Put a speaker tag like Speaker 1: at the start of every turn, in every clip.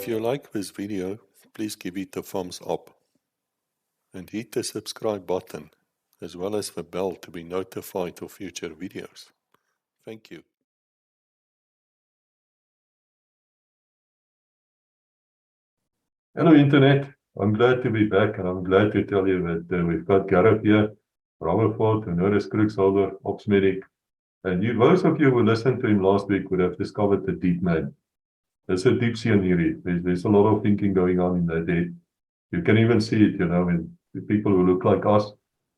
Speaker 1: If you like this video, please give it a thumbs up and hit the subscribe button as well as the bell to be notified of future videos. Thank you.
Speaker 2: Hello Internet, I'm glad to be back and I'm glad to tell you that we've got Gareth here, Rutherford, a Norris Krugsholder, Ops Medic, and those of you who listened to him last week would have discovered the deep man. It's a deep sea theory. There's a lot of thinking going on in that head. You can even see it, in the people who look like us,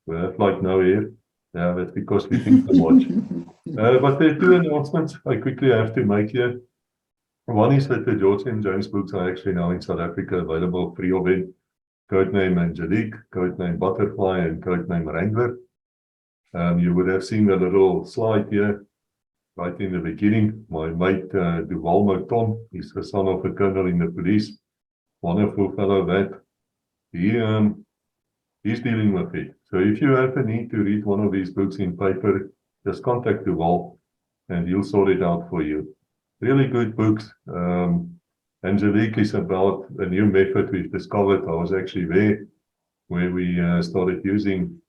Speaker 2: who have like no hair. Yeah, that's because we think so much. But there are two announcements I quickly have to make here. One is that the George and James books are actually now in South Africa available, 3 of them. Codename Angelique, codename Butterfly, and codename Wrangler. You would have seen the little slide here right in the beginning. My mate Duval Tom is the son of a colonel in the police. Wonderful fellow that. He's dealing with it. So if you have a need to read one of these books in paper, just contact Duval and he'll sort it out for you. Really good books. Angelique is about a new method we've discovered. I was actually there where we started using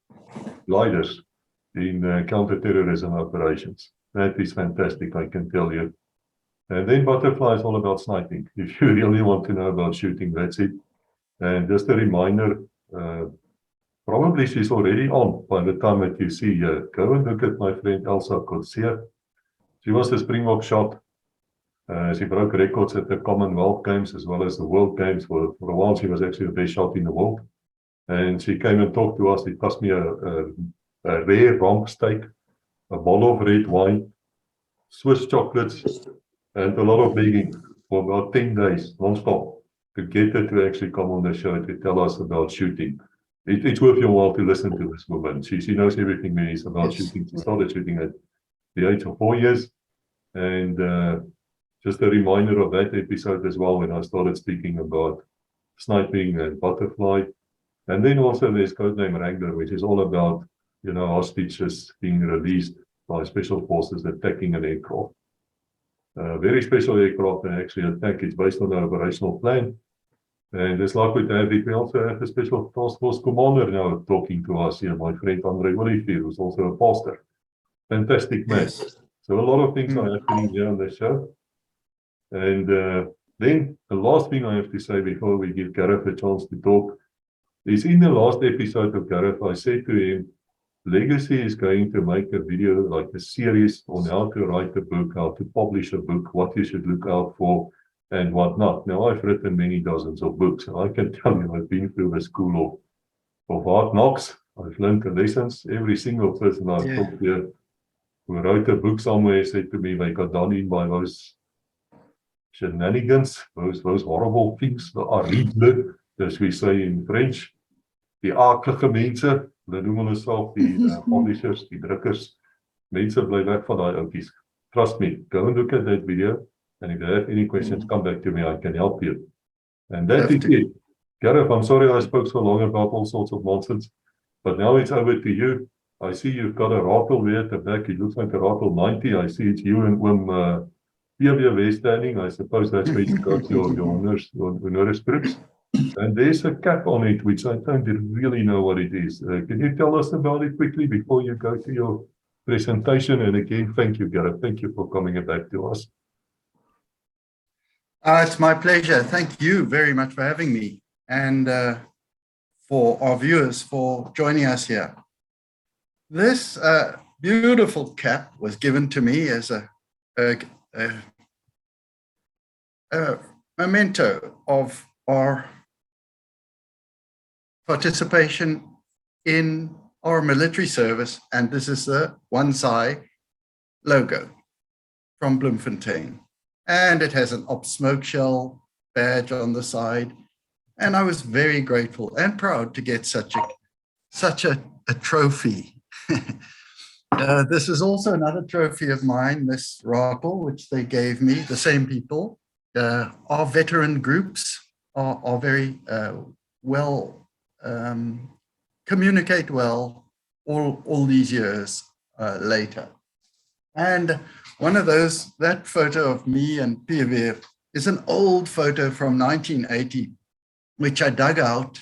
Speaker 2: gliders in counter-terrorism operations. That is fantastic, I can tell you. And then Butterfly is all about sniping. If you really want to know about shooting, that's it. And just a reminder, probably she's already on by the time that you see here. Go and look at my friend Elsa Kotsia. She was the Springbok shot. She broke records at the Commonwealth Games as well as the World Games. For a while, she was actually the best shot in the world. And she came and talked to us. It cost me a rare rump steak, a bottle of red wine, Swiss chocolates, and a lot of begging for about 10 days, non-stop, to get her to actually come on the show to tell us about shooting. It's worth your while to listen to this woman. She knows everything there is about shooting. She started shooting at the age of 4 years. And just a reminder of that episode as well when I started speaking about sniping and Butterfly. And then also there's codename Wrangler, which is all about, hostages being released by special forces attacking an aircraft. Very special aircraft and actually attack. It's based on an operational plan. And it's like with that, we also have a special task force commander now talking to us here, my friend Andre Olivier, who's also a pastor. Fantastic man. Yes. So a lot of things are happening here on the show. And then the last thing I have to say before we give Gareth a chance to talk is in the last episode of Gareth, I said to him, Legacy is going to make a video, like a series on how to write a book, how to publish a book, what you should look out for, and what not. Now, I've written many dozens of books, and I can tell you I've been through the school of hard knocks. I've learned the lessons. Every single person I've talked to who wrote a book somewhere said to me they got done in by those shenanigans, those horrible things, the horrible, as we say in French, die aaklige mense, hulle noem hulle self die publishers, die drukkers, mense bly weg van daai ouetjies. Trust me, go and look at that video, and if you have any questions, come back to me, I can help you. And that is it. Gareth, I'm sorry I spoke so long about all sorts of nonsense, but now it's over to you. I see you've got a rattle there at the back, it looks like a rattle 90, I see it's you and PW standing. I suppose that's where you got your Norris trips. And there's a cap on it, which I don't really know what it is. Can you tell us about it quickly before you go to your presentation? And again, thank you, Gareth. Thank you for coming back to us.
Speaker 3: It's my pleasure. Thank you very much for having me, and for our viewers for joining us here. This beautiful cap was given to me as a memento of our participation in our military service, and this is the OneSci logo from Bloemfontein, and it has an Ops Smoke Shell badge on the side, and I was very grateful and proud to get such a trophy. This is also another trophy of mine, this rattle, which they gave me, the same people. Our veteran groups are very communicate well all these years later. And one of those, that photo of me and PV is an old photo from 1980, which I dug out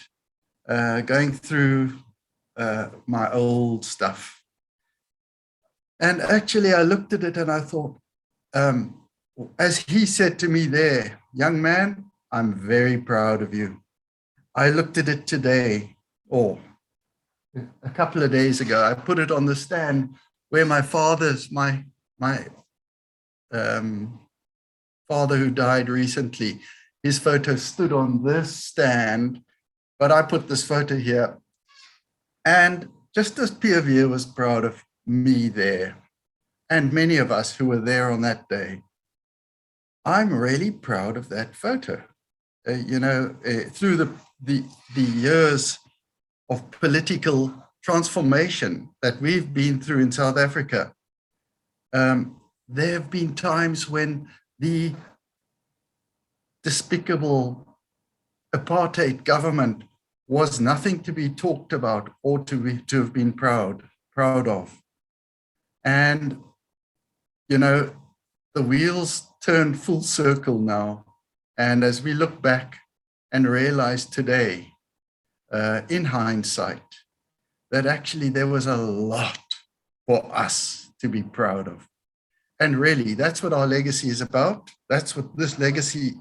Speaker 3: going through my old stuff. And actually, I looked at it and I thought, as he said to me there, young man, I'm very proud of you. I looked at it today, or a couple of days ago. I put it on the stand where my father's, my father who died recently, his photo stood on this stand, but I put this photo here. And just as Pierre Vier was proud of me there, and many of us who were there on that day, I'm really proud of that photo. Through the years of political transformation that we've been through in South Africa, there have been times when the despicable apartheid government was nothing to be talked about or to have been proud of. And, the wheels turn full circle now. And as we look back and realize today, in hindsight, that actually there was a lot for us to be proud of. And really, that's what our legacy is about. That's what this legacy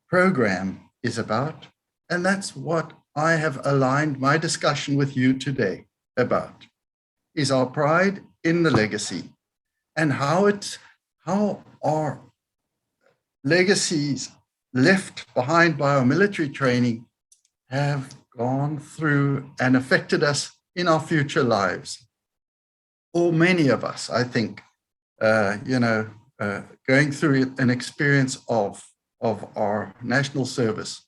Speaker 3: program is about. And that's what I have aligned my discussion with you today about, is our pride in the legacy and how our legacies left behind by our military training have gone through and affected us in our future lives. Or many of us, I think, going through an experience of our national service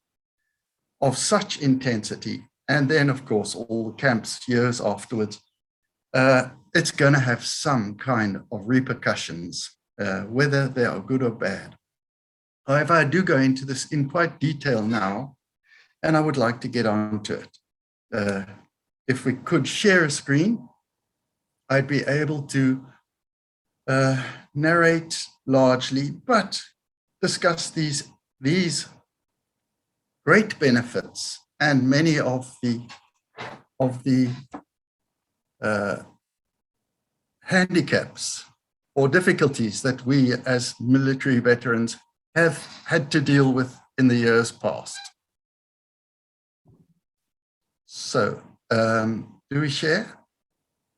Speaker 3: of such intensity, and then, of course, all the camps years afterwards, it's going to have some kind of repercussions, whether they are good or bad. However, I do go into this in quite detail now, and I would like to get on to it. If we could share a screen, I'd be able to narrate largely, but discuss these great benefits and many of the handicaps or difficulties that we as military veterans have had to deal with in the years past. So, do we share?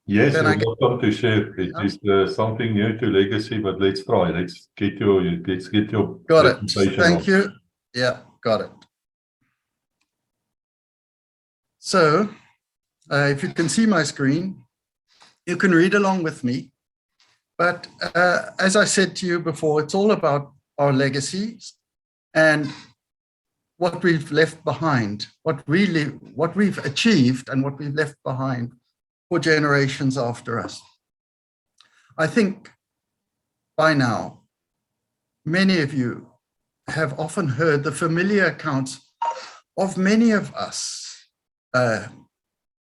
Speaker 2: Yes, you're welcome to share. It is something new to legacy, but let's try. Let's get your
Speaker 3: got it.
Speaker 2: presentation
Speaker 3: Thank
Speaker 2: on.
Speaker 3: you. Yeah, got it. So, if you can see my screen, you can read along with me. But as I said to you before, it's all about our legacies and what we've left behind, what we've achieved and what we've left behind for generations after us. I think by now, many of you have often heard the familiar accounts of many of us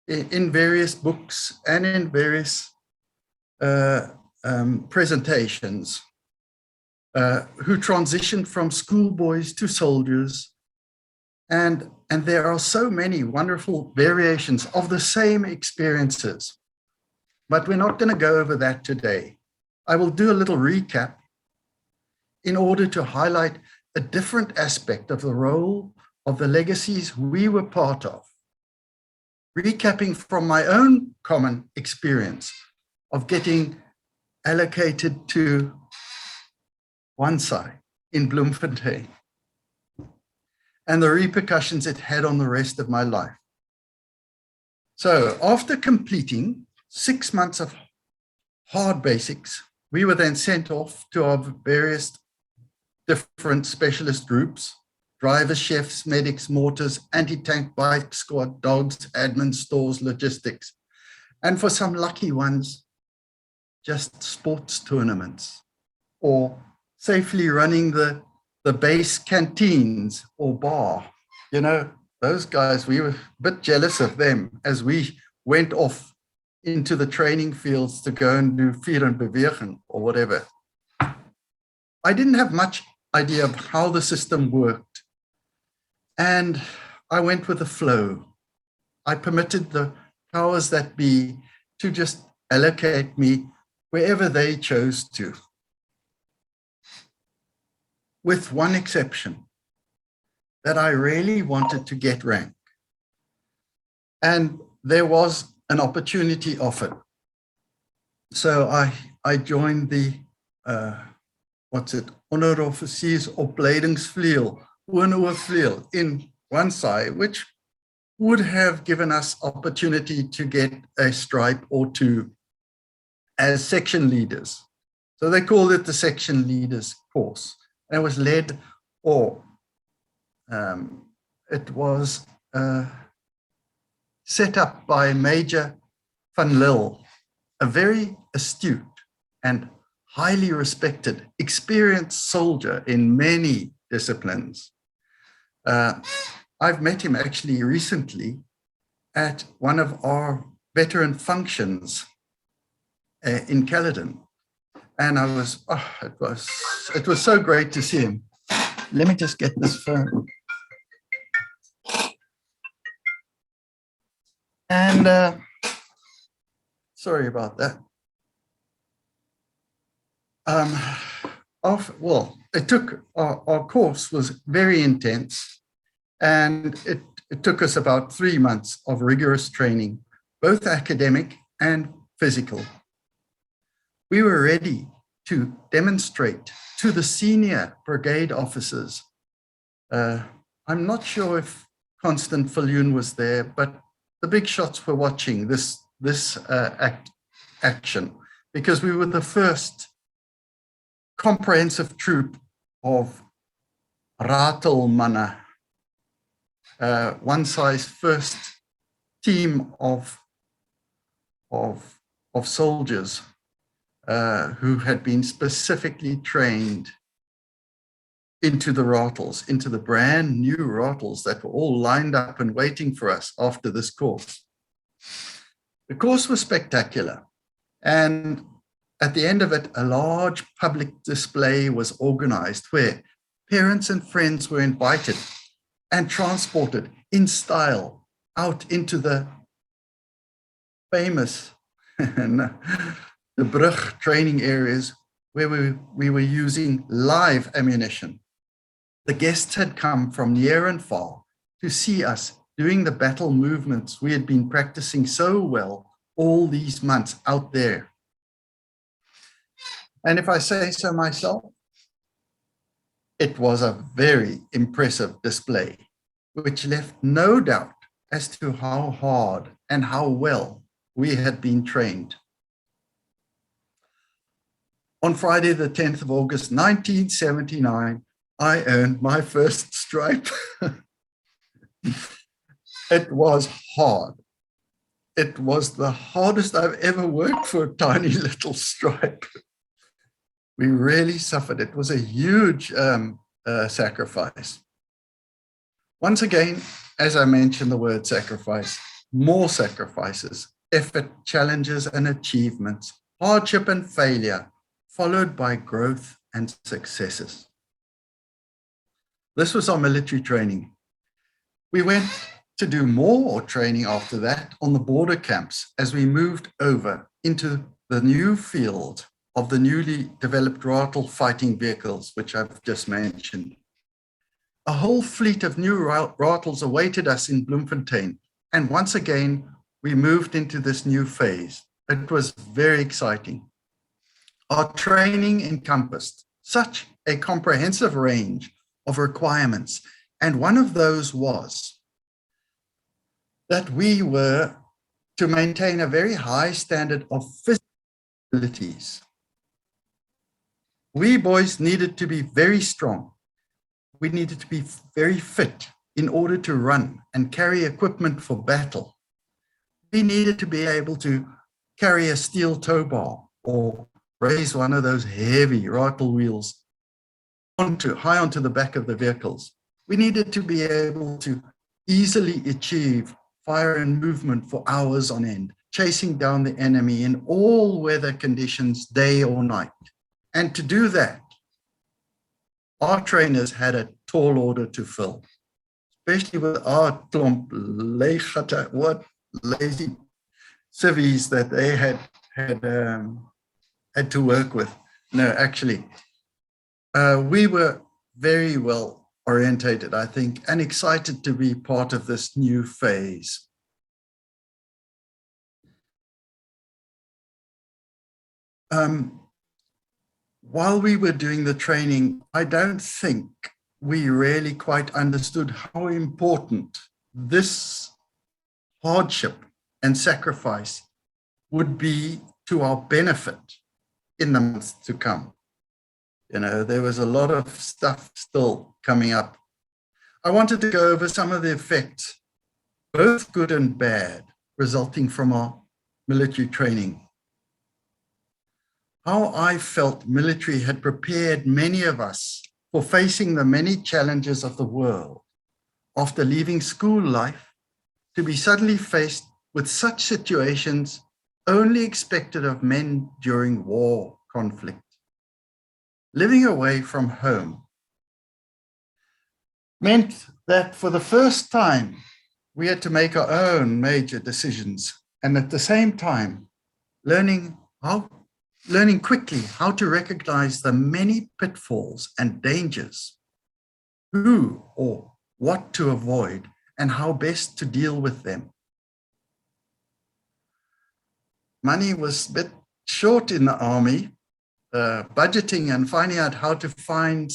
Speaker 3: in various books and in various presentations who transitioned from schoolboys to soldiers. And there are so many wonderful variations of the same experiences. But we're not going to go over that today. I will do a little recap in order to highlight a different aspect of the role of the legacies we were part of. Recapping from my own common experience of getting allocated to one side in Bloemfontein and the repercussions it had on the rest of my life. So after completing 6 months of hard basics, we were then sent off to our various different specialist groups: drivers, chefs, medics, mortars, anti-tank bike squad, dogs, admin, stores, logistics. And for some lucky ones, just sports tournaments or safely running the base canteens or bar. Those guys, we were a bit jealous of them as we went off into the training fields to go and do vier en beweging or whatever. I didn't have much idea of how the system worked. And I went with the flow. I permitted the powers that be to just allocate me wherever they chose to. With one exception, that I really wanted to get rank. And there was an opportunity offered. So I joined the, Onderofficiersopleidingsvleuel, Hoërvleuel in Wansai, which would have given us opportunity to get a stripe or two as section leaders. So they called it the section leaders course. And it was led, or it was set up by Major van Lille, a very astute and highly respected, experienced soldier in many disciplines. I've met him actually recently at one of our veteran functions in Caledon. And I was, it was so great to see him. Let me just get this phone. And sorry about that. Well, it took, our course was very intense, and it took us about 3 months of rigorous training, both academic and physical. We were ready to demonstrate to the senior brigade officers. I'm not sure if Constant Viljoen was there, but the big shots were watching this action, because we were the first comprehensive troop of ratelmanne, Wansai's first team of soldiers who had been specifically trained into the rattles, into the brand new rattles that were all lined up and waiting for us after this course. The course was spectacular, and at the end of it, a large public display was organized where parents and friends were invited and transported in style out into the famous the Brug training areas where we were using live ammunition. The guests had come from near and far to see us doing the battle movements we had been practicing so well all these months out there. And if I say so myself, it was a very impressive display, which left no doubt as to how hard and how well we had been trained. On Friday, the 10th of August, 1979, I earned my first stripe. It was hard. It was the hardest I've ever worked for a tiny little stripe. We really suffered. It was a huge sacrifice. Once again, as I mentioned the word sacrifice, more sacrifices, effort, challenges and achievements, hardship and failure, followed by growth and successes. This was our military training. We went to do more training after that on the border camps as we moved over into the new field of the newly developed rattle fighting vehicles, which I've just mentioned. A whole fleet of new rattles awaited us in Bloemfontein, and once again, we moved into this new phase. It was very exciting. Our training encompassed such a comprehensive range of requirements, and one of those was that we were to maintain a very high standard of physical abilities. We boys needed to be very strong. We needed to be very fit in order to run and carry equipment for battle. We needed to be able to carry a steel tow bar or raise one of those heavy rattle wheels high onto the back of the vehicles. We needed to be able to easily achieve fire and movement for hours on end, chasing down the enemy in all weather conditions, day or night. And to do that, our trainers had a tall order to fill, especially with our klomp lazy civvies that they had to work with. No, actually, we were very well orientated, I think, and excited to be part of this new phase. While we were doing the training, I don't think we really quite understood how important this hardship and sacrifice would be to our benefit in the months to come. You know, there was a lot of stuff still coming up. I wanted to go over some of the effects, both good and bad, resulting from our military training. How I felt military had prepared many of us for facing the many challenges of the world after leaving school life, to be suddenly faced with such situations only expected of men during war conflict. Living away from home meant that for the first time, we had to make our own major decisions, and at the same time, learning quickly how to recognize the many pitfalls and dangers, who or what to avoid, and how best to deal with them. Money was a bit short in the army, budgeting and finding out how to find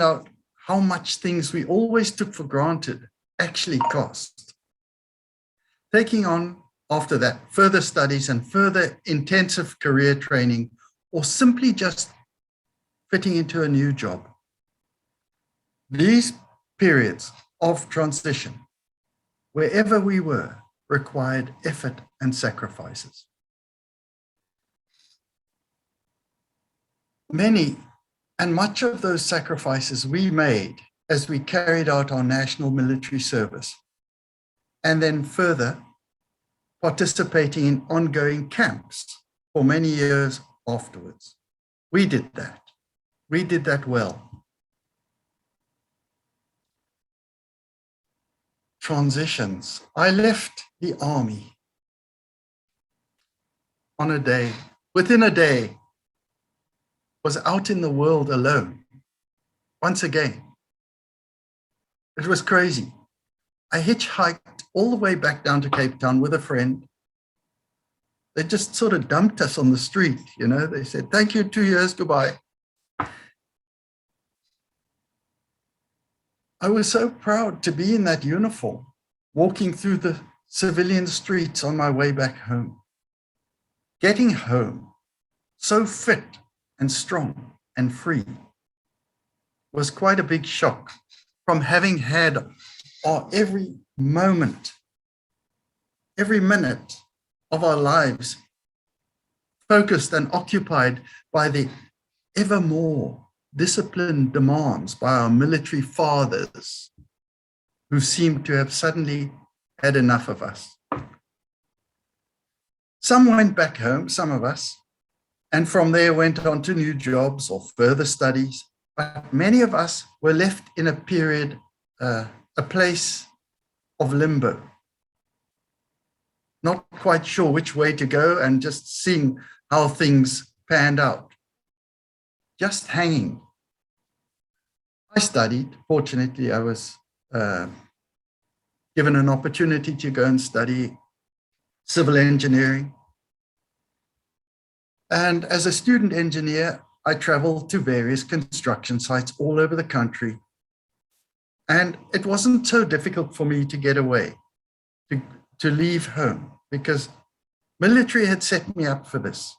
Speaker 3: out how much things we always took for granted actually cost. Taking on, after that, further studies and further intensive career training, or simply just fitting into a new job. These periods of transition, wherever we were, required effort and sacrifices. Many and much of those sacrifices we made as we carried out our national military service, and then further participating in ongoing camps for many years afterwards. We did that. We did that well. Transitions. I left the army on a day, within a day, was out in the world alone. Once again, it was crazy. I hitchhiked all the way back down to Cape Town with a friend. They just sort of dumped us on the street, you know. They said, thank you, 2 years, goodbye. I was so proud to be in that uniform, walking through the civilian streets on my way back home. Getting home, so fit and strong and free, was quite a big shock from having had every moment, every minute of our lives focused and occupied by the ever more disciplined demands by our military fathers, who seemed to have suddenly had enough of us. Some went back home, some of us, and from there went on to new jobs or further studies. But many of us were left in a period, a place of limbo, not quite sure which way to go and just seeing how things panned out. Just hanging. I studied. Fortunately, I was given an opportunity to go and study civil engineering. And as a student engineer, I traveled to various construction sites all over the country. And it wasn't so difficult for me to get away, to leave home, because military had set me up for this.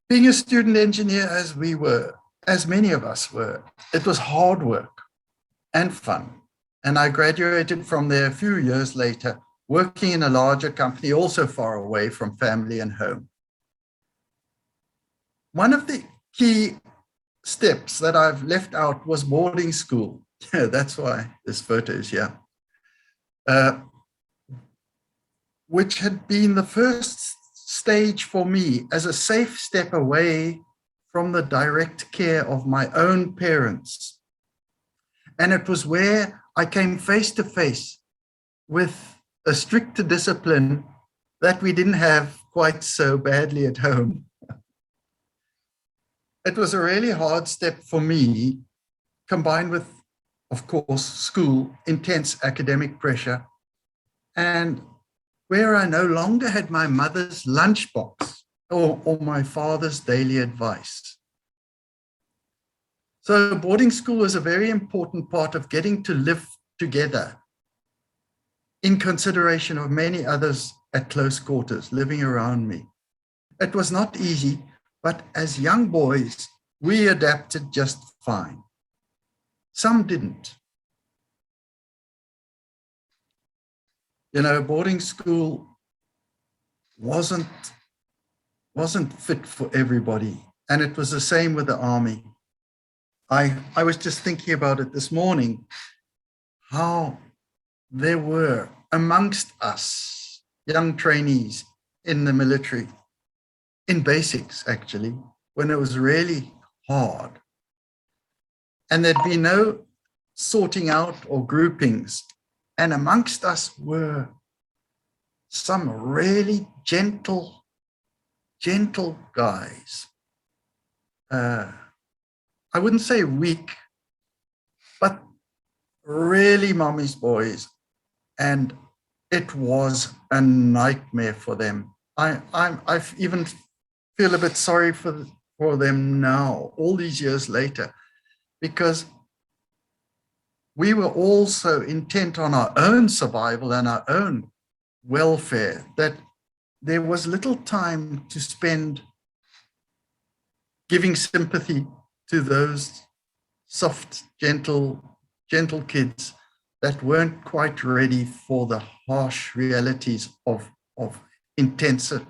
Speaker 3: Being a student engineer, as we were, as many of us were, it was hard work and fun. And I graduated from there a few years later, working in a larger company, also far away from family and home. One of the key steps that I've left out was boarding school. That's why this photo is here. Which had been the first stage for me as a safe step away from the direct care of my own parents. And it was where I came face to face with a stricter discipline that we didn't have quite so badly at home. It was a really hard step for me, combined with, of course, school, intense academic pressure, and where I no longer had my mother's lunchbox or my father's daily advice. So boarding school was a very important part of getting to live together in consideration of many others at close quarters living around me. It was not easy, but as young boys, we adapted just fine. Some didn't. You know, boarding school wasn't fit for everybody. And it was the same with the army. I was just thinking about it this morning, how there were amongst us young trainees in the military, in basics actually, when it was really hard. And there'd be no sorting out or groupings. And amongst us were some really gentle guys. I wouldn't say weak, but really mommy's boys. And it was a nightmare for them. I even feel a bit sorry for them now, all these years later, because we were all so intent on our own survival and our own welfare that there was little time to spend giving sympathy to those soft, gentle kids that weren't quite ready for the harsh realities of intensive,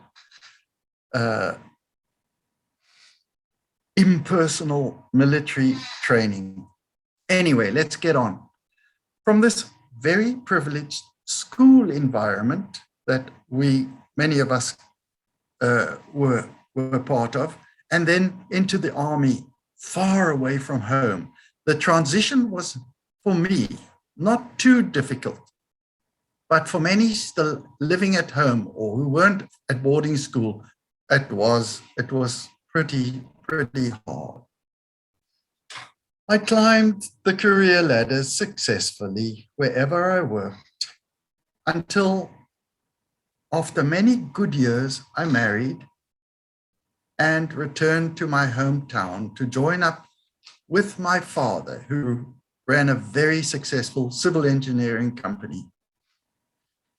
Speaker 3: impersonal military training. Anyway, let's get on. From this very privileged school environment that many of us were part of, and then into the army, far away from home. The transition was, for me, not too difficult, but for many still living at home or who weren't at boarding school, it was pretty hard. I climbed the career ladder successfully wherever I worked until after many good years, I married and returned to my hometown to join up with my father, who ran a very successful civil engineering company.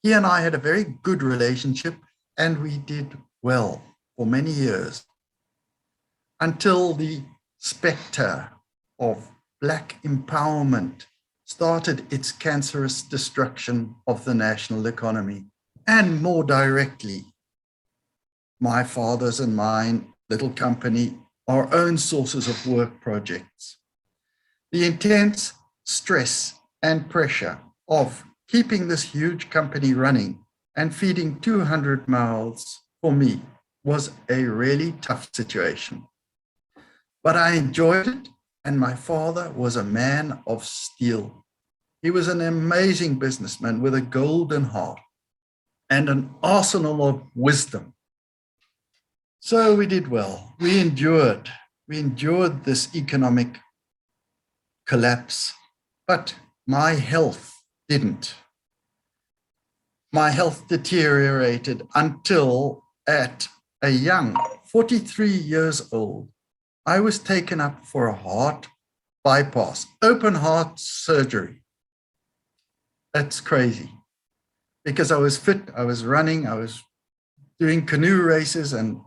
Speaker 3: He and I had a very good relationship, and we did well for many years until the spectre of Black empowerment started its cancerous destruction of the national economy, and more directly, my father's and mine little company, our own sources of work projects. The intense stress and pressure of keeping this huge company running and feeding 200 mouths for me was a really tough situation. But I enjoyed it, and my father was a man of steel. He was an amazing businessman with a golden heart and an arsenal of wisdom. So we did well. We endured this economic collapse, but my health didn't. My health deteriorated until at a young 43 years old, I was taken up for a heart bypass, open heart surgery. That's crazy because I was fit, I was running, I was doing canoe races and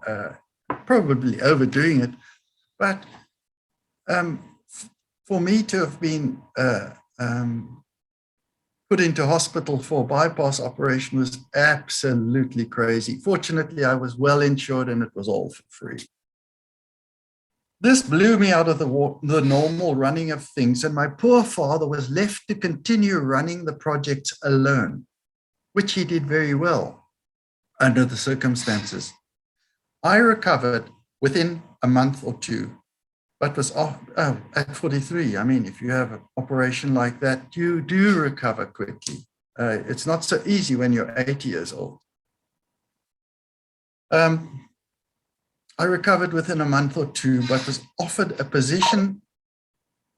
Speaker 3: probably overdoing it. But for me to have been put into hospital for a bypass operation was absolutely crazy. Fortunately, I was well insured and it was all for free. This blew me out of the normal running of things, and my poor father was left to continue running the projects alone, which he did very well under the circumstances. I recovered within a month or two, but was off at 43. I mean, if you have an operation like that, you do recover quickly. It's not so easy when you're 80 years old. I recovered within a month or two, but was offered a position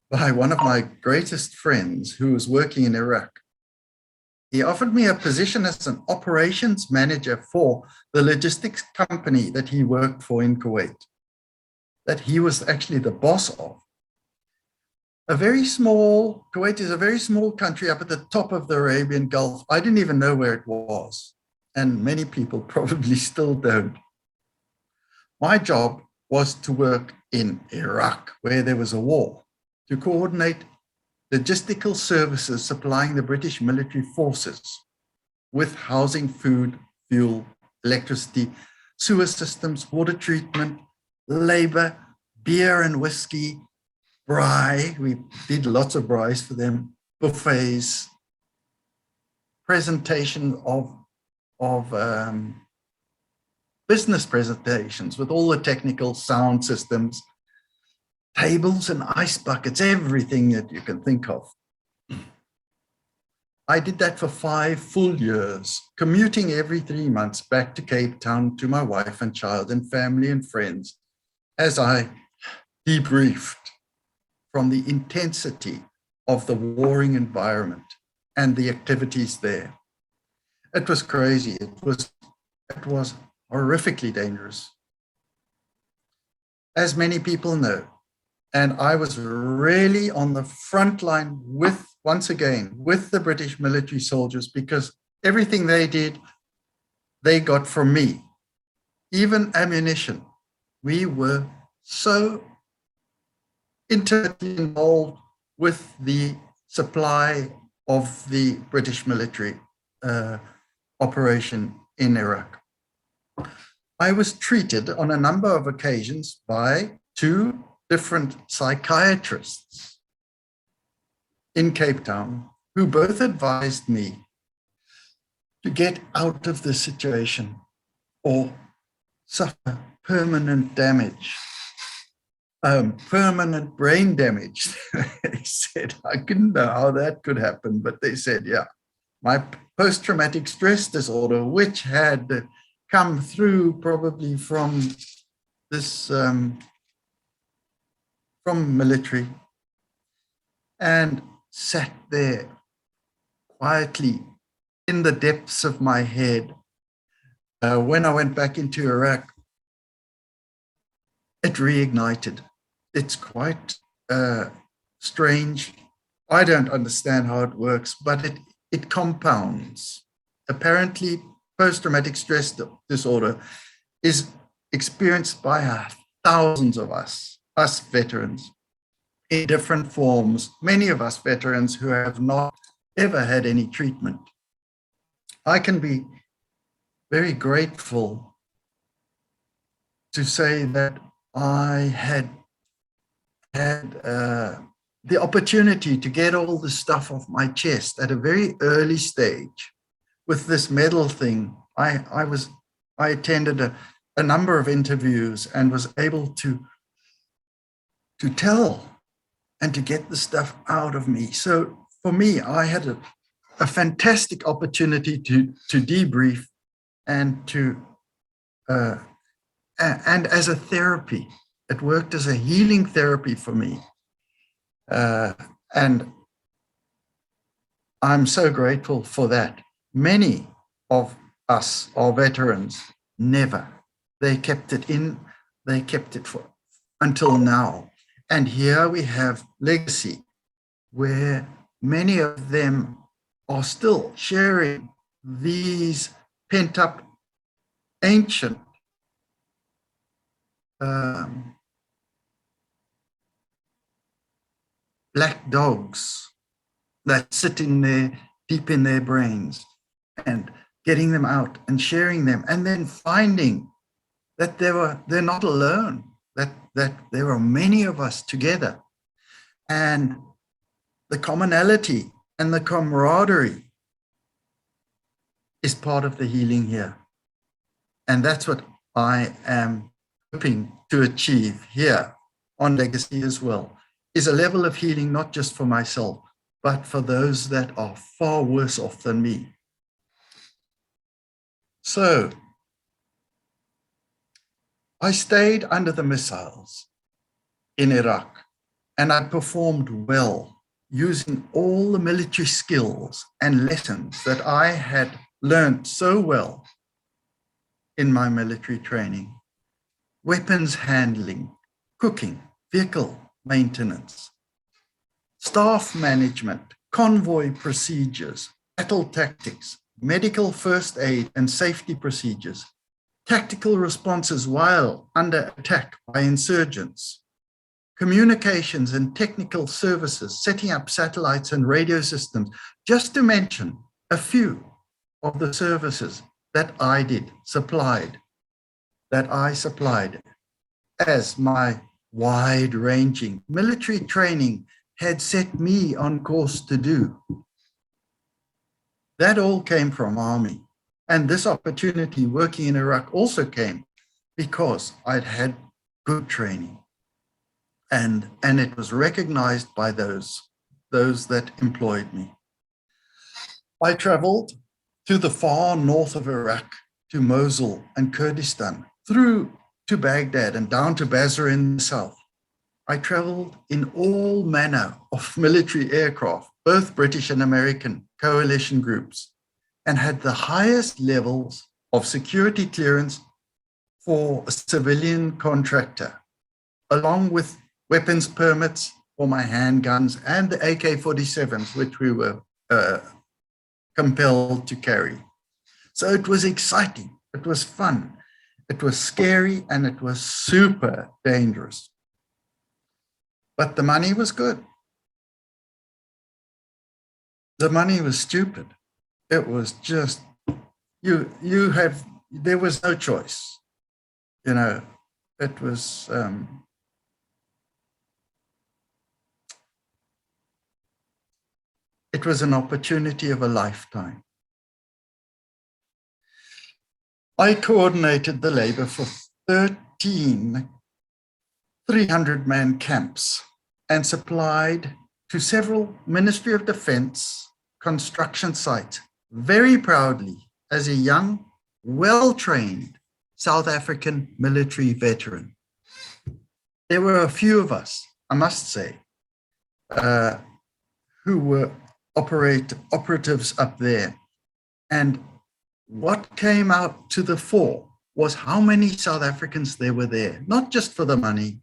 Speaker 3: by one of my greatest friends who was working in Iraq. He offered me a position as an operations manager for the logistics company that he worked for in Kuwait, that he was actually the boss of. Kuwait is a very small country up at the top of the Arabian Gulf. I didn't even know where it was, and many people probably still don't. My job was to work in Iraq, where there was a war, to coordinate logistical services supplying the British military forces with housing, food, fuel, electricity, sewer systems, water treatment, labor, beer and whiskey, braai. We did lots of braais for them, buffets, presentation of business presentations with all the technical sound systems, tables and ice buckets, everything that you can think of. I did that for 5 full years, commuting every 3 months back to Cape Town to my wife and child and family and friends as I debriefed from the intensity of the warring environment and the activities there. It was crazy. It was horrifically dangerous, as many people know. And I was really on the front line once again, with the British military soldiers, because everything they did, they got from me, even ammunition. We were so intimately involved with the supply of the British military operation in Iraq. I was treated on a number of occasions by 2 different psychiatrists in Cape Town who both advised me to get out of the situation or suffer permanent damage, permanent brain damage. They said, I couldn't know how that could happen, but they said, yeah, my post-traumatic stress disorder, which had come through probably from this, from military, and sat there quietly in the depths of my head. When I went back into Iraq, it reignited. It's quite strange. I don't understand how it works, but it compounds. Apparently, post-traumatic stress disorder is experienced by thousands of us veterans, in different forms, many of us veterans who have not ever had any treatment. I can be very grateful to say that I had the opportunity to get all the stuff off my chest at a very early stage. With this medal thing, I attended a number of interviews and was able to tell and to get the stuff out of me. So for me, I had a fantastic opportunity to debrief and and as a therapy. It worked as a healing therapy for me. And I'm so grateful for that. Many of us, our veterans, never. They kept it in, they kept it for until now. And here we have legacy, where many of them are still sharing these pent-up, ancient black dogs that sit in there, deep in their brains, and getting them out and sharing them, and then finding that they're not alone, that there are many of us together, and the commonality and the camaraderie is part of the healing here. And that's what I am hoping to achieve here on Legacy as well is a level of healing, not just for myself, but for those that are far worse off than me. So I stayed under the missiles in Iraq, and I performed well using all the military skills and lessons that I had learned so well in my military training. Weapons handling, cooking, vehicle maintenance, staff management, convoy procedures, battle tactics, medical first aid and safety procedures, tactical responses while under attack by insurgents, communications and technical services, setting up satellites and radio systems, just to mention a few of the services that I supplied as my wide-ranging military training had set me on course to do. That all came from Army. And this opportunity working in Iraq also came because I'd had good training. And it was recognized by those that employed me. I traveled to the far north of Iraq, to Mosul and Kurdistan, through to Baghdad and down to Basra in the south. I traveled in all manner of military aircraft, both British and American coalition groups, and had the highest levels of security clearance for a civilian contractor, along with weapons permits for my handguns and the AK-47s, which we were compelled to carry. So it was exciting, it was fun, it was scary, and it was super dangerous. But the money was good. The money was stupid. It was just, there was no choice. You know, it was, it was an opportunity of a lifetime. I coordinated the labor for 13 300-man camps and supplied to several Ministry of Defense construction sites very proudly as a young, well-trained South African military veteran. There were a few of us, I must say, who were operatives up there. And what came out to the fore was how many South Africans there were there, not just for the money,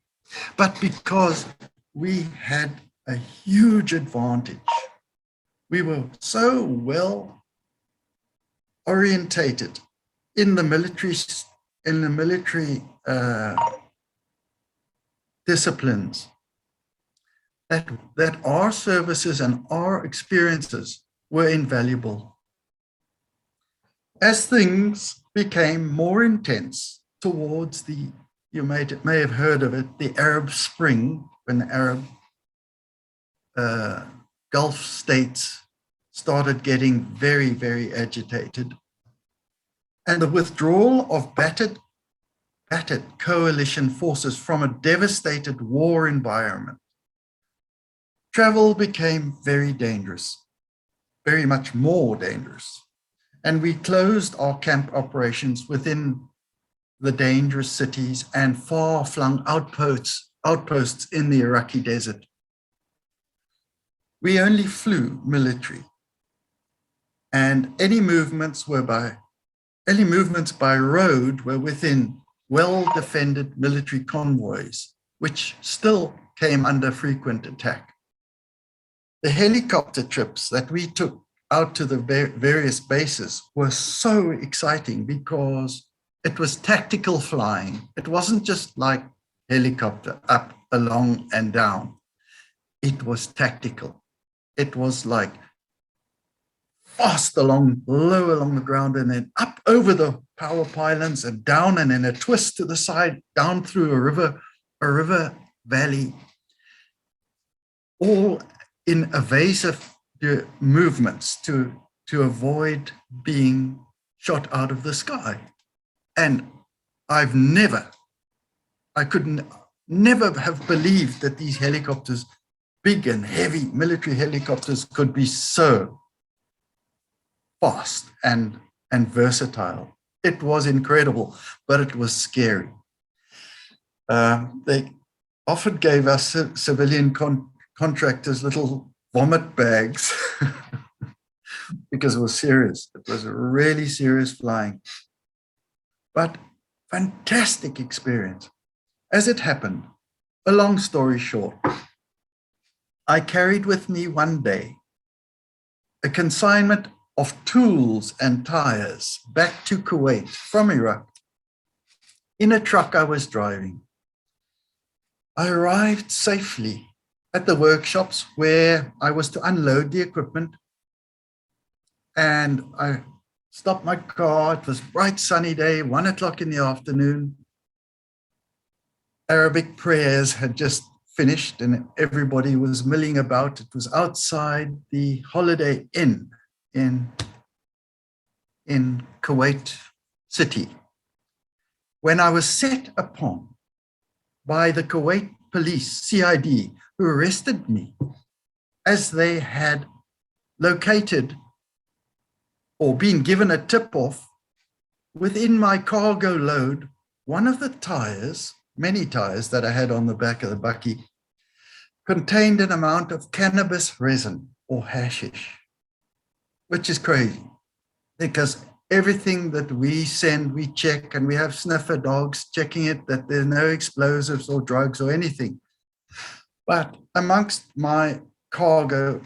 Speaker 3: but because we had a huge advantage. We were so well orientated in the military disciplines that our services and our experiences were invaluable. As things became more intense towards you may have heard of it, the Arab Spring, when the Arab Gulf states started getting very, very agitated. And the withdrawal of battered coalition forces from a devastated war environment. Travel became very dangerous, very much more dangerous. And we closed our camp operations within the dangerous cities and far-flung outposts in the Iraqi desert. We only flew military, and any movements by road were within well-defended military convoys, which still came under frequent attack. The helicopter trips that we took out to the various bases were so exciting because it was tactical flying. It wasn't just like helicopter up, along, and down. It was tactical. It was like fast along, low along the ground, and then up over the power pylons and down, and then a twist to the side, down through a river valley, all in evasive movements to avoid being shot out of the sky. And I could never have believed that these helicopters, big and heavy military helicopters, could be so fast and versatile. It was incredible, but it was scary. They often gave us civilian contractors little vomit bags because it was serious. It was a really serious flying, but fantastic experience. As it happened, a long story short, I carried with me one day a consignment of tools and tires back to Kuwait from Iraq in a truck I was driving. I arrived safely at the workshops where I was to unload the equipment, and I stopped my car. It was a bright sunny day, 1 o'clock in the afternoon. Arabic prayers had just finished and everybody was milling about. It was outside the Holiday Inn in Kuwait City, when I was set upon by the Kuwait police, CID, who arrested me as they had located or been given a tip-off within my cargo load. One of the tires, many tires that I had on the back of the bakkie, contained an amount of cannabis resin or hashish, which is crazy because everything that we send, we check, and we have sniffer dogs checking it, that there's no explosives or drugs or anything. But amongst my cargo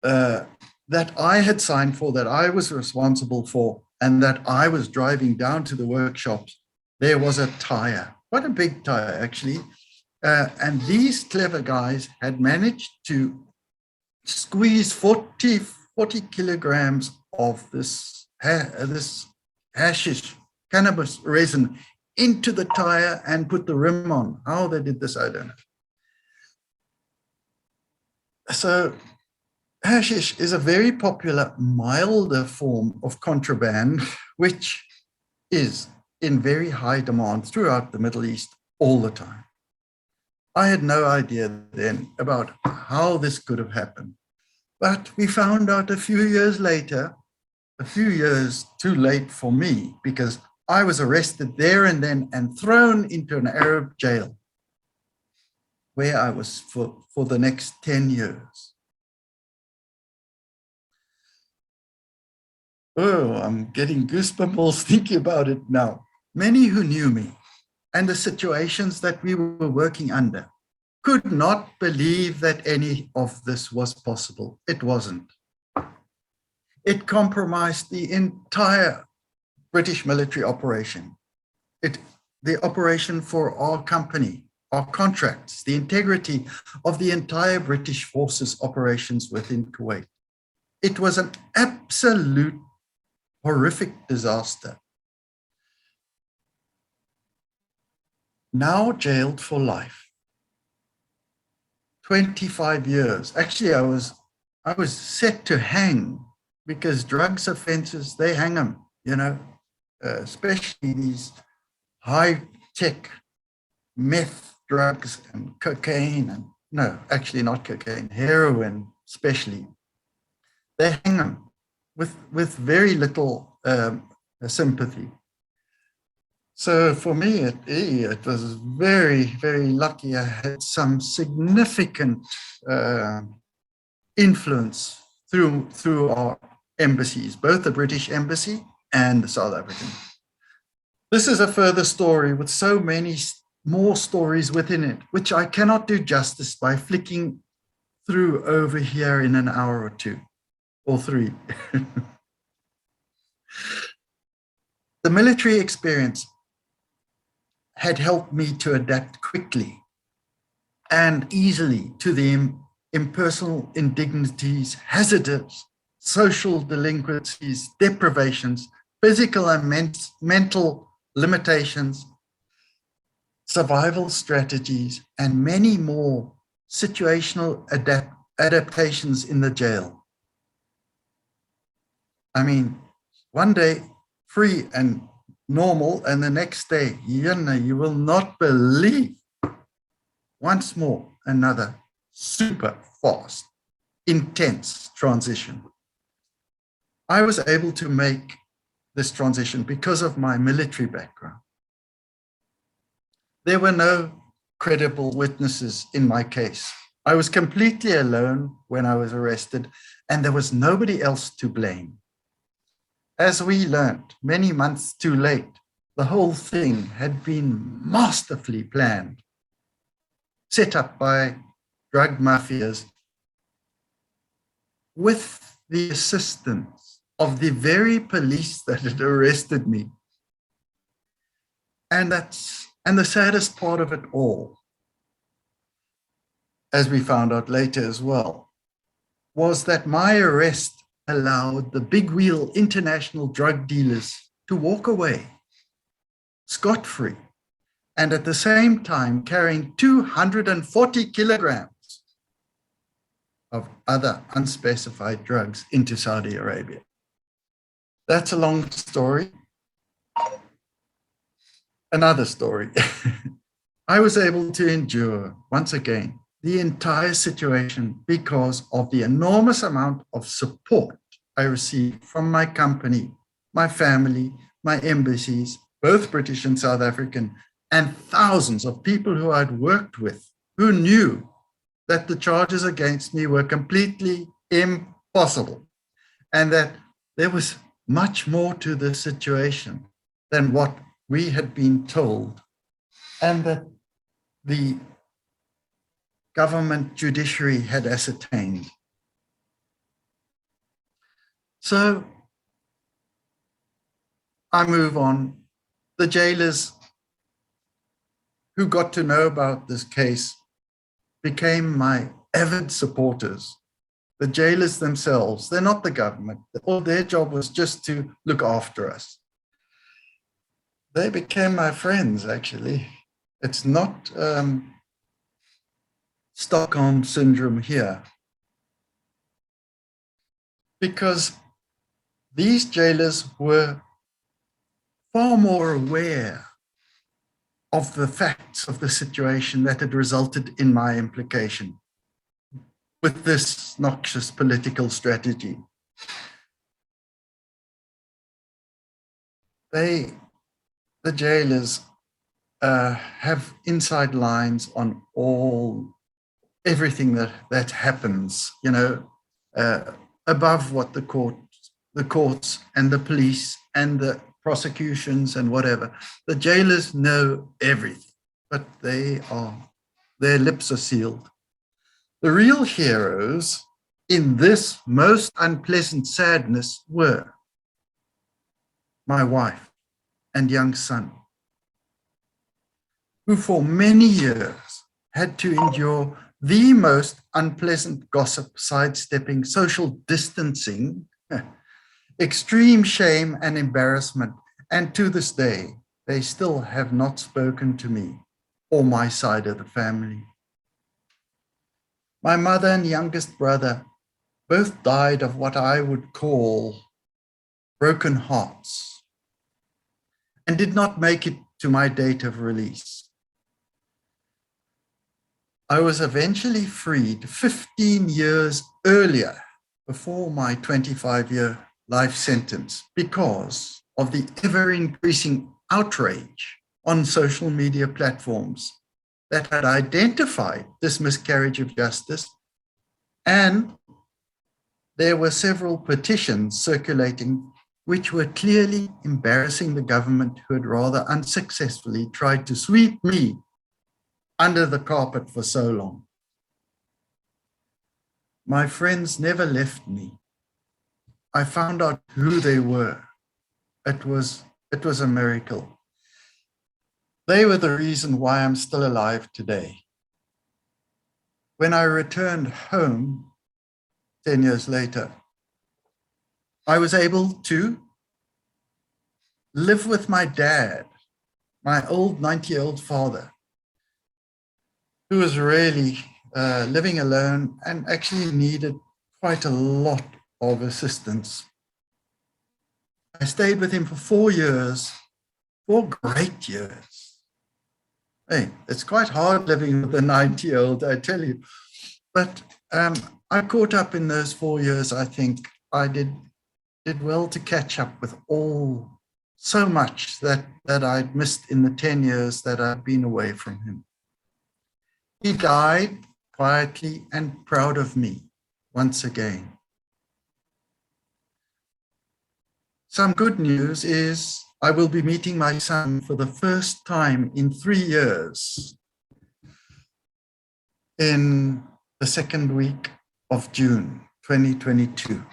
Speaker 3: that I had signed for, that I was responsible for, and that I was driving down to the workshops, there was a tire, quite a big tire actually. And these clever guys had managed to squeeze 40 kilograms of this hashish, cannabis resin, into the tire and put the rim on. How they did this, I don't know. So hashish is a very popular, milder form of contraband, which is in very high demand throughout the Middle East all the time. I had no idea then about how this could have happened. But we found out a few years later, a few years too late for me, because I was arrested there and then and thrown into an Arab jail where I was for the next 10 years. Oh, I'm getting goosebumps thinking about it now. Many who knew me and the situations that we were working under could not believe that any of this was possible. It wasn't. It compromised the entire British military operation. The operation for our company, our contracts, the integrity of the entire British forces operations within Kuwait. It was an absolute horrific disaster. Now jailed for life. 25 years. Actually, I was set to hang, because drugs offenses, they hang them, you know, especially these high-tech meth drugs and cocaine, and no, actually not cocaine, heroin especially. They hang them with very little sympathy. So for me, it was very, very lucky I had some significant influence through our embassies, both the British Embassy and the South African. This is a further story with so many more stories within it, which I cannot do justice by flicking through over here in an hour or two or three. The military experience had helped me to adapt quickly and easily to the impersonal indignities, hazardous social delinquencies, deprivations, physical and mental limitations, survival strategies, and many more situational adaptations in the jail. I mean, one day, free and normal. And the next day, you will not believe, once more, another super fast, intense transition. I was able to make this transition because of my military background. There were no credible witnesses in my case. I was completely alone when I was arrested, and there was nobody else to blame. As we learned many months too late, the whole thing had been masterfully planned, set up by drug mafias with the assistance of the very police that had arrested me. And the saddest part of it all, as we found out later as well, was that my arrest allowed the big wheel international drug dealers to walk away scot-free, and at the same time carrying 240 kilograms of other unspecified drugs into Saudi Arabia. That's a long story. Another story. I was able to endure, once again, the entire situation because of the enormous amount of support I received from my company, my family, my embassies, both British and South African, and thousands of people who I'd worked with who knew that the charges against me were completely impossible and that there was much more to the situation than what we had been told, and that the government judiciary had ascertained. So I move on. The jailers who got to know about this case became my avid supporters. The jailers themselves, they're not the government. All their job was just to look after us. They became my friends, actually. It's not Stockholm syndrome here, because these jailers were far more aware of the facts of the situation that had resulted in my implication with this noxious political strategy. The jailers have inside lines on everything that happens, above what the courts and the police and the prosecutions and whatever. The jailers know everything, but their lips are sealed. The real heroes in this most unpleasant sadness were my wife and young son, who for many years had to endure the most unpleasant gossip, sidestepping, social distancing, extreme shame and embarrassment. And to this day, they still have not spoken to me or my side of the family. My mother and youngest brother both died of what I would call broken hearts and did not make it to my date of release. I was eventually freed 15 years earlier, before my 25-year life sentence, because of the ever-increasing outrage on social media platforms that had identified this miscarriage of justice. And there were several petitions circulating which were clearly embarrassing the government, who had rather unsuccessfully tried to sweep me under the carpet for so long. My friends never left me. I found out who they were. It was a miracle. They were the reason why I'm still alive today. When I returned home 10 years later, I was able to live with my dad, my old 90-year-old father, who was really living alone and actually needed quite a lot of assistance. I stayed with him for 4 years 4 great years. Hey, it's quite hard living with a 90-year-old, I tell you. But I caught up in those 4 years. I think I did well to catch up with so much that I'd missed in the 10 years that I'd been away from him. He died quietly and proud of me once again. Some good news is I will be meeting my son for the first time in 3 years in the second week of June 2022.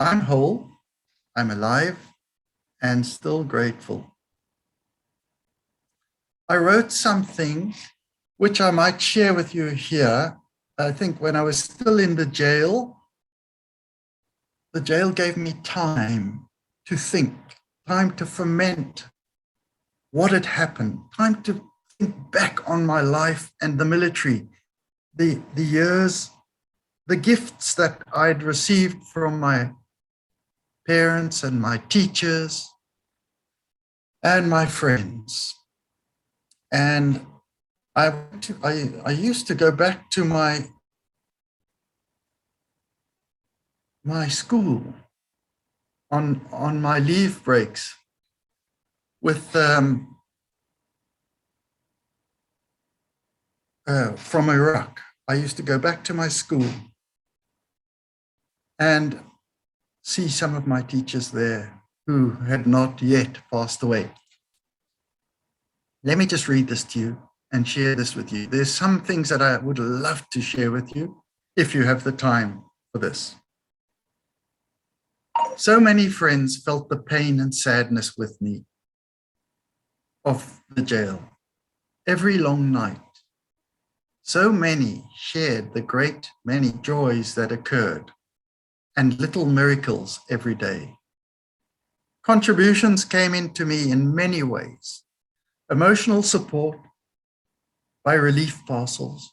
Speaker 3: I'm whole, I'm alive, and still grateful. I wrote something which I might share with you here. I think when I was still in the jail gave me time to think, time to ferment what had happened, time to think back on my life and the military, the years, the gifts that I'd received from my parents and my teachers and my friends. And I used to go back to my school on my leave breaks with from Iraq. I used to go back to my school and see some of my teachers there who had not yet passed away. Let me just read this to you and share this with you. There's some things that I would love to share with you if you have the time for this. So many friends felt the pain and sadness with me of the jail every long night. So many shared the great many joys that occurred and little miracles every day. Contributions came into me in many ways. Emotional support by relief parcels,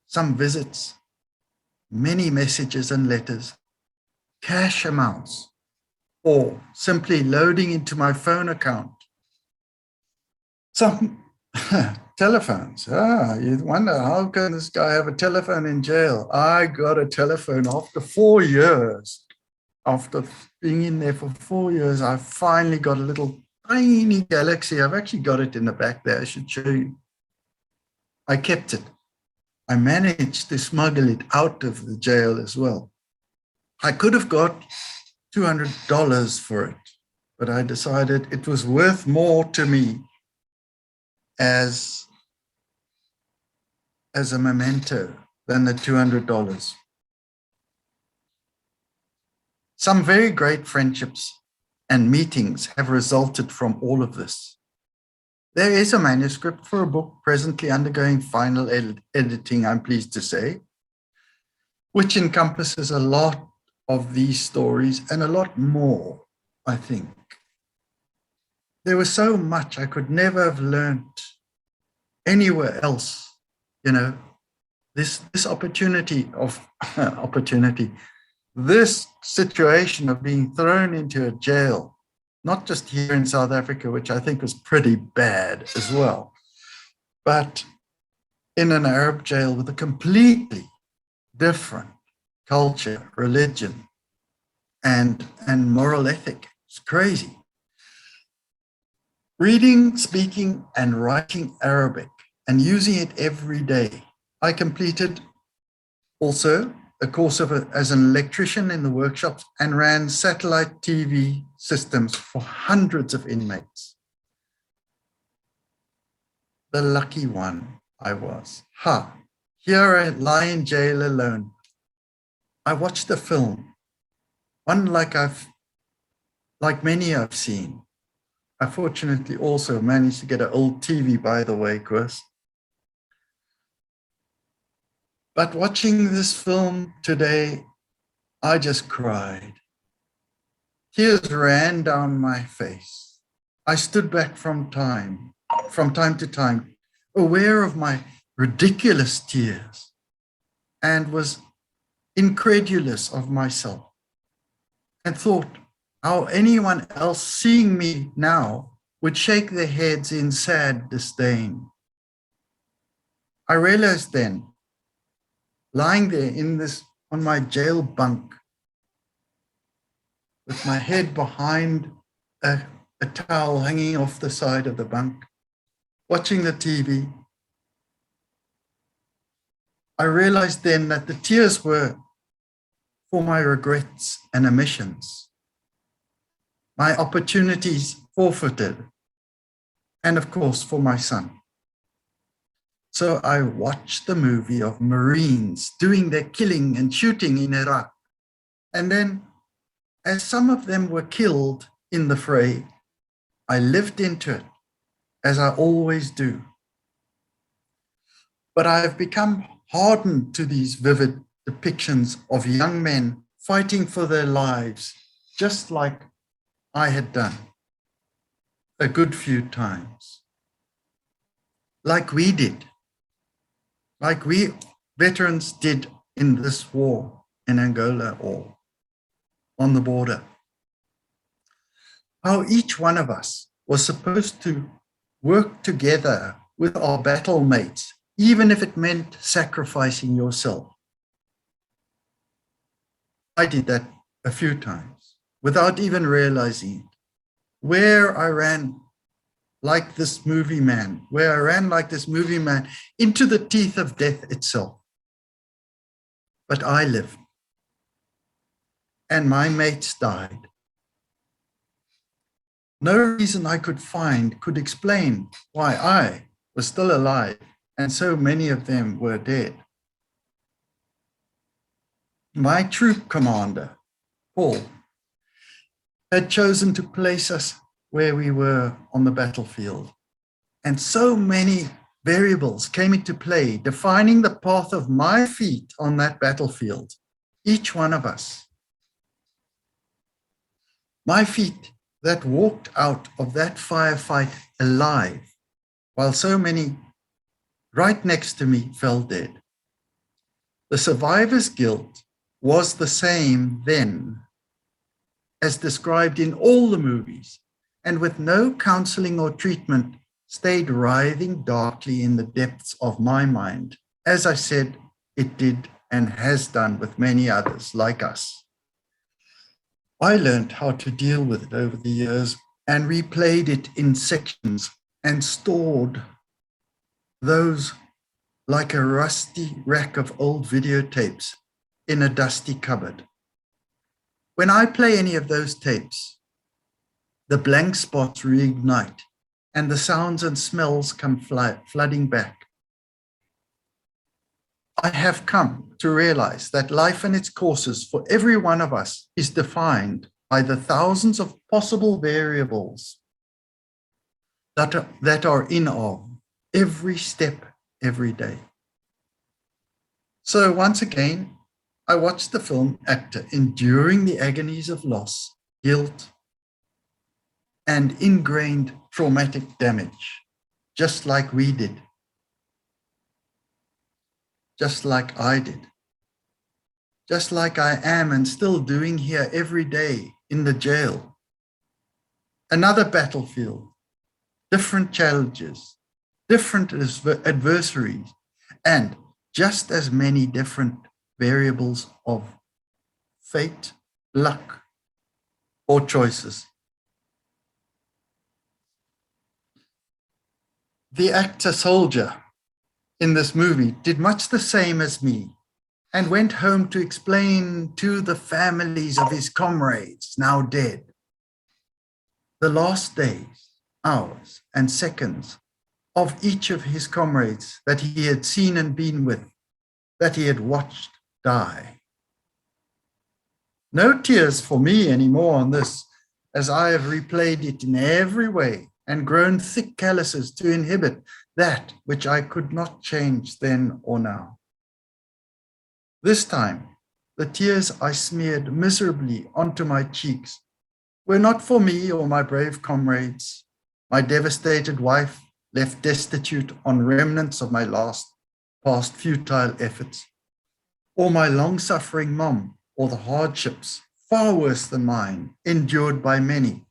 Speaker 3: some visits, many messages and letters, cash amounts, or simply loading into my phone account. Some telephones. You wonder, how can this guy have a telephone in jail? I got a telephone after 4 years. After being in there for 4 years, I finally got a little tiny Galaxy. I've actually got it in the back there. I should show you. I kept it. I managed to smuggle it out of the jail as well. I could have got $200 for it, but I decided it was worth more to me as a memento than the $200. Some very great friendships and meetings have resulted from all of this. There is a manuscript for a book presently undergoing final editing, I'm pleased to say, which encompasses a lot of these stories and a lot more, I think. There was so much I could never have learned anywhere else. You know, this opportunity, this situation of being thrown into a jail, not just here in South Africa, which I think was pretty bad as well, but in an Arab jail with a completely different culture, religion, and moral ethic. It's crazy. Reading, speaking, and writing Arabic and using it every day. I completed also a course as an electrician in the workshops and ran satellite TV systems for hundreds of inmates. The lucky one I was. Here I lie in jail alone. I watched a film, one like many I've seen. I fortunately also managed to get an old TV, by the way, Chris. But watching this film today, I just cried. Tears ran down my face. I stood back from time to time, aware of my ridiculous tears, and was incredulous of myself, and thought how anyone else seeing me now would shake their heads in sad disdain. I realized then, lying there on my jail bunk, with my head behind a towel hanging off the side of the bunk, watching the TV, I realized then that the tears were for my regrets and omissions, my opportunities forfeited, and of course for my son. So I watched the movie of Marines doing their killing and shooting in Iraq. And then, as some of them were killed in the fray, I lived into it, as I always do. But I have become hardened to these vivid depictions of young men fighting for their lives, just like I had done a good few times. Like we did, like we veterans did in this war in Angola or on the border. How each one of us was supposed to work together with our battle mates, even if it meant sacrificing yourself. I did that a few times without even realizing it. Where I ran like this movie man into the teeth of death itself. But I lived, and my mates died. No reason I could find could explain why I was still alive and so many of them were dead. My troop commander, Paul, had chosen to place us where we were on the battlefield. And so many variables came into play, defining the path of my feet on that battlefield, each one of us. My feet that walked out of that firefight alive, while so many right next to me fell dead. The survivor's guilt was the same then as described in all the movies, and with no counseling or treatment, stayed writhing darkly in the depths of my mind, as I said it did and has done with many others like us. I learned how to deal with it over the years and replayed it in sections and stored those like a rusty rack of old videotapes in a dusty cupboard. When I play any of those tapes, the blank spots reignite and the sounds and smells come flooding back. I have come to realize that life and its courses for every one of us is defined by the thousands of possible variables that are in our every step, every day. So once again, I watched the film actor enduring the agonies of loss, guilt, and ingrained traumatic damage, just like we did, just like I did, just like I am and still doing here every day in the jail. Another battlefield, different challenges, different adversaries, and just as many different variables of fate, luck, or choices. The actor soldier in this movie did much the same as me and went home to explain to the families of his comrades, now dead, the last days, hours, and seconds of each of his comrades that he had seen and been with, that he had watched die. No tears for me anymore on this, as I have replayed it in every way and grown thick calluses to inhibit that which I could not change then or now. This time, the tears I smeared miserably onto my cheeks were not for me or my brave comrades, my devastated wife left destitute on remnants of my past futile efforts, or my long-suffering mom, or the hardships, far worse than mine, endured by many.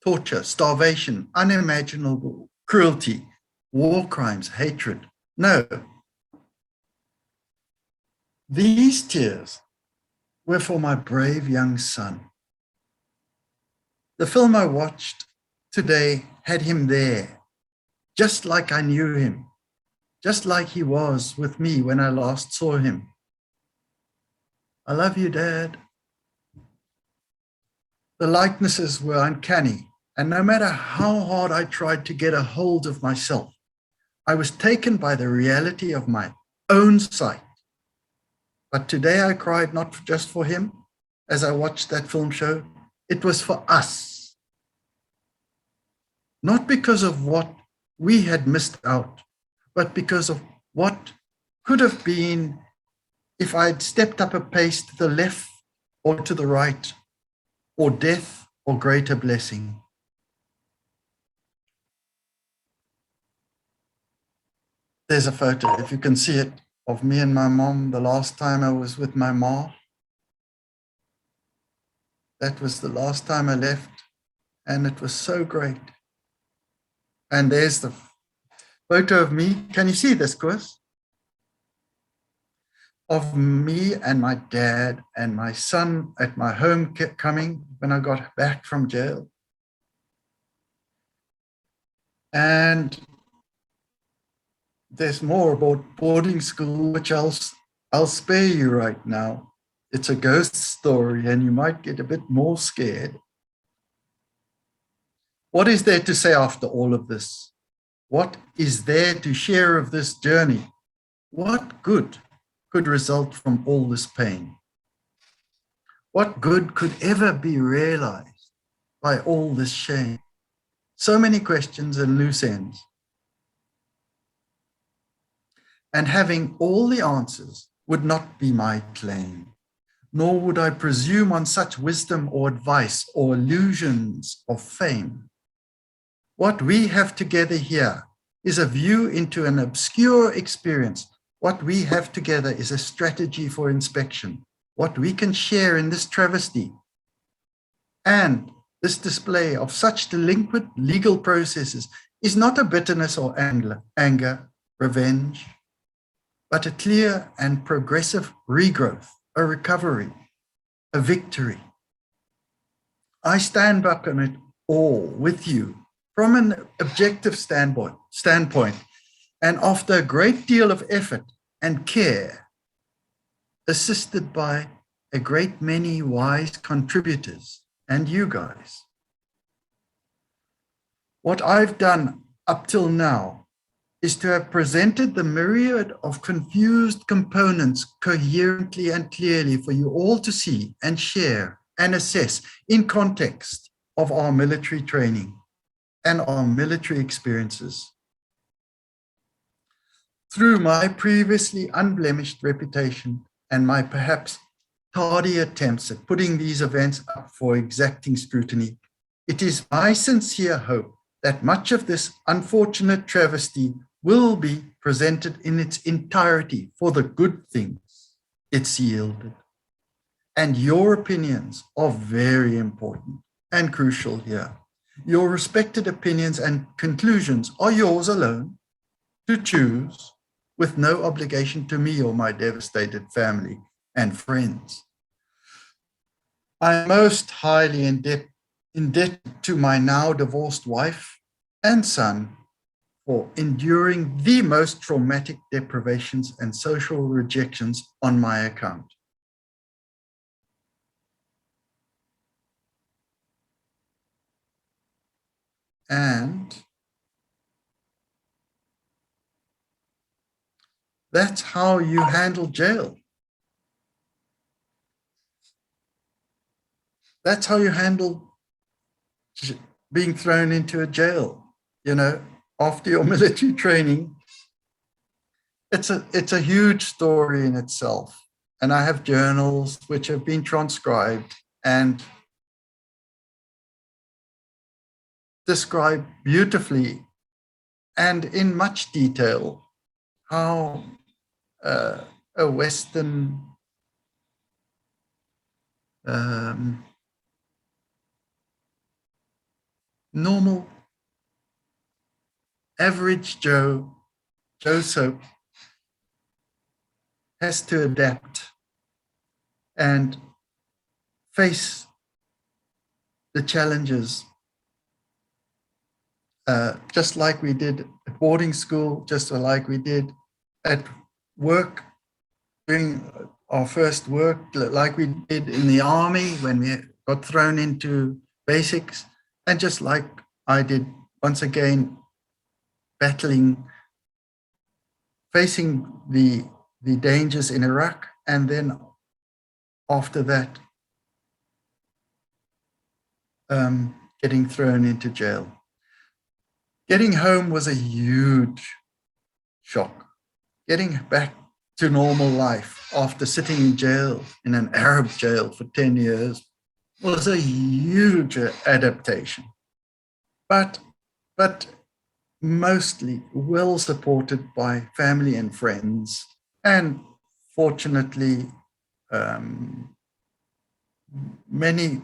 Speaker 3: torture, starvation, unimaginable cruelty, war crimes, hatred. No. These tears were for my brave young son. The film I watched today had him there, just like I knew him, just like he was with me when I last saw him. I love you, Dad. The likenesses were uncanny, and no matter how hard I tried to get a hold of myself, I was taken by the reality of my own sight. But today I cried not just for him as I watched that film show, it was for us. Not because of what we had missed out, but because of what could have been if I had stepped up a pace to the left or to the right, or death or greater blessing. There's a photo, if you can see it, of me and my mom the last time I was with my mom. That was the last time I left, and it was so great. And there's the photo of me. Can you see this, Chris? Of me and my dad and my son at my homecoming when I got back from jail. And there's more about boarding school, which I'll spare you right now. It's a ghost story, and you might get a bit more scared. What is there to say after all of this? What is there to share of this journey? What good could result from all this pain? What good could ever be realized by all this shame? So many questions and loose ends. And having all the answers would not be my claim, nor would I presume on such wisdom or advice or illusions of fame. What we have together here is a view into an obscure experience. What we have together is a strategy for inspection. What we can share in this travesty and this display of such delinquent legal processes is not a bitterness or anger, revenge, but a clear and progressive regrowth, a recovery, a victory. I stand back on it all with you from an objective standpoint, and after a great deal of effort and care, assisted by a great many wise contributors and you guys. What I've done up till now is to have presented the myriad of confused components coherently and clearly for you all to see and share and assess in context of our military training and our military experiences. Through my previously unblemished reputation and my perhaps tardy attempts at putting these events up for exacting scrutiny, it is my sincere hope that much of this unfortunate travesty will be presented in its entirety for the good things it's yielded. And your opinions are very important and crucial here. Your respected opinions and conclusions are yours alone to choose, with no obligation to me or my devastated family and friends. I am most highly indebted to my now divorced wife and son for enduring the most traumatic deprivations and social rejections on my account. And that's how you handle jail. That's how you handle being thrown into a jail, you know, after your military training. It's a huge story in itself. And I have journals which have been transcribed and describe beautifully and in much detail how a Western normal, average Joe Soap has to adapt and face the challenges, just like we did at boarding school, just like we did at work, doing our first work, like we did in the army when we got thrown into basics, and just like I did once again, facing the dangers in Iraq, and then after that, getting thrown into jail. Getting home was a huge shock. Getting back to normal life after sitting in jail, in an Arab jail for 10 years, was a huge adaptation. But mostly well supported by family and friends, and fortunately, many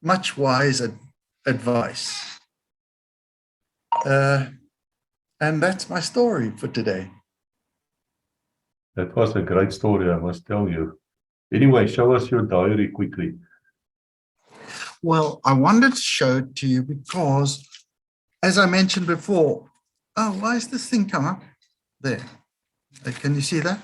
Speaker 3: much wise advice. And that's my story for today.
Speaker 2: That was a great story, I must tell you. Anyway, show us your diary quickly.
Speaker 3: Well, I wanted to show it to you because, as I mentioned before, why is this thing come up? There. Can you see that?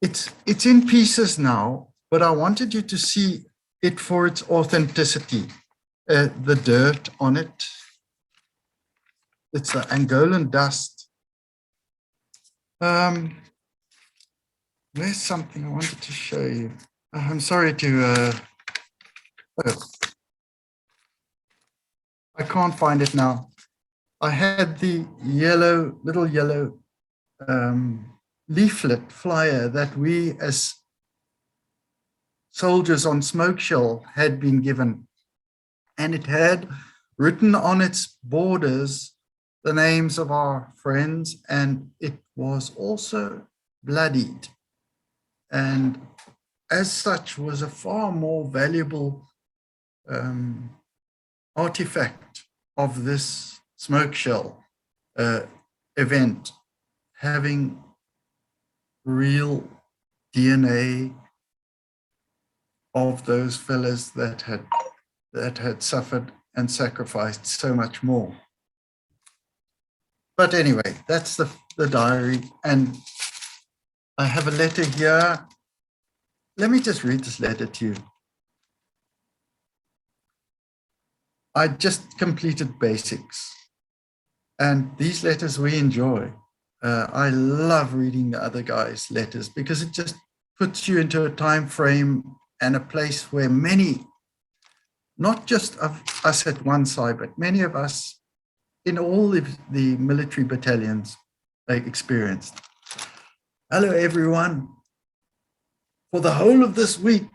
Speaker 3: It's in pieces now, but I wanted you to see it for its authenticity. The dirt on it. It's the Angolan dust. There's something I wanted to show you. I'm sorry to, I can't find it now. I had the little yellow leaflet flyer that we as soldiers on Smoke Shell had been given. And it had written on its borders the names of our friends, and it was also bloodied. And as such was a far more valuable artifact of this Smoke Shell event, having real DNA of those fellas that had suffered and sacrificed so much more. But anyway, that's the diary, and I have a letter here. Let me just read this letter to you. I just completed basics, and these letters we enjoy. I love reading the other guys' letters because it just puts you into a time frame and a place where many, not just of us at one side, but many of us in all the military battalions experienced. Hello, everyone. For the whole of this week,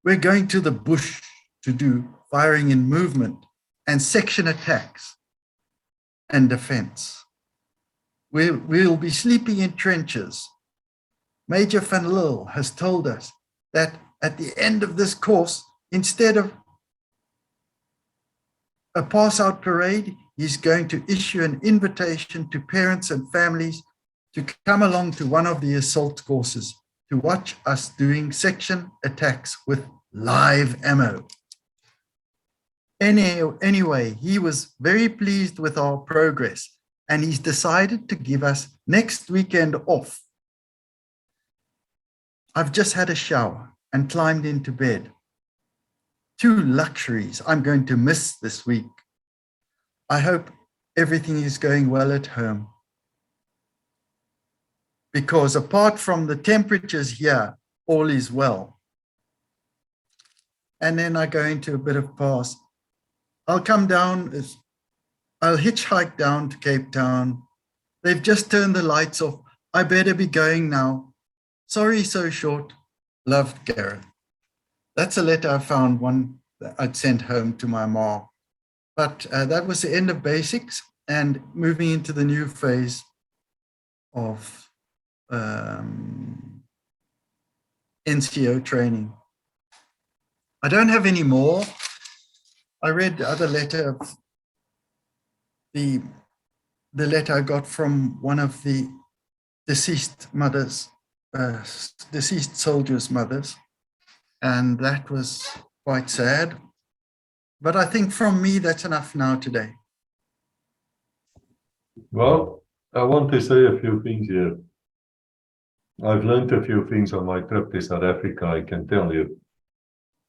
Speaker 3: we're going to the bush to do firing in movement and section attacks and defense. We'll be sleeping in trenches. Major Van Lille has told us that at the end of this course, instead of a pass-out parade, he's going to issue an invitation to parents and families to come along to one of the assault courses to watch us doing section attacks with live ammo. Anyway, he was very pleased with our progress, and he's decided to give us next weekend off. I've just had a shower and climbed into bed. 2 luxuries I'm going to miss this week. I hope everything is going well at home, because apart from the temperatures here, all is well. And then I go into a bit of pass. I'll hitchhike down to Cape Town. They've just turned the lights off. I better be going now. Sorry so short. Loved, Gareth. That's a letter I found, one that I'd sent home to my mom. But that was the end of basics and moving into the new phase of NCO training. I don't have any more. I read the other letter of the letter I got from one of the deceased mothers, deceased soldiers' mothers, and that was quite sad. But I think from me, that's enough now today.
Speaker 2: Well, I want to say a few things here. I've learned a few things on my trip to South Africa, I can tell you,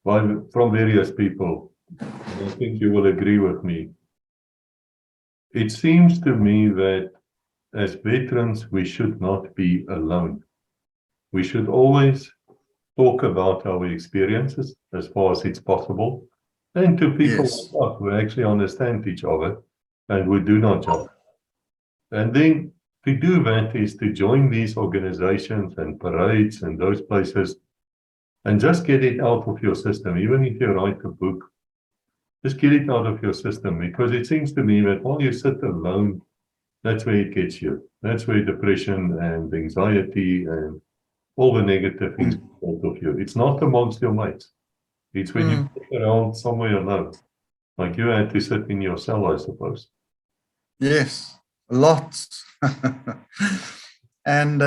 Speaker 2: from various people. And I think you will agree with me. It seems to me that as veterans, we should not be alone. We should always talk about our experiences as far as it's possible, and to people
Speaker 3: Yes.
Speaker 2: like us who actually understand each other and who do not judge. And then to do that is to join these organizations and parades and those places and just get it out of your system. Even if you write a book, just get it out of your system, because it seems to me that while you sit alone, that's where it gets you. That's where depression and anxiety and all the negative things come out of you. It's not amongst your mates. It's when you sit around somewhere alone, like you had to sit in your cell, I suppose.
Speaker 3: Yes, lots. And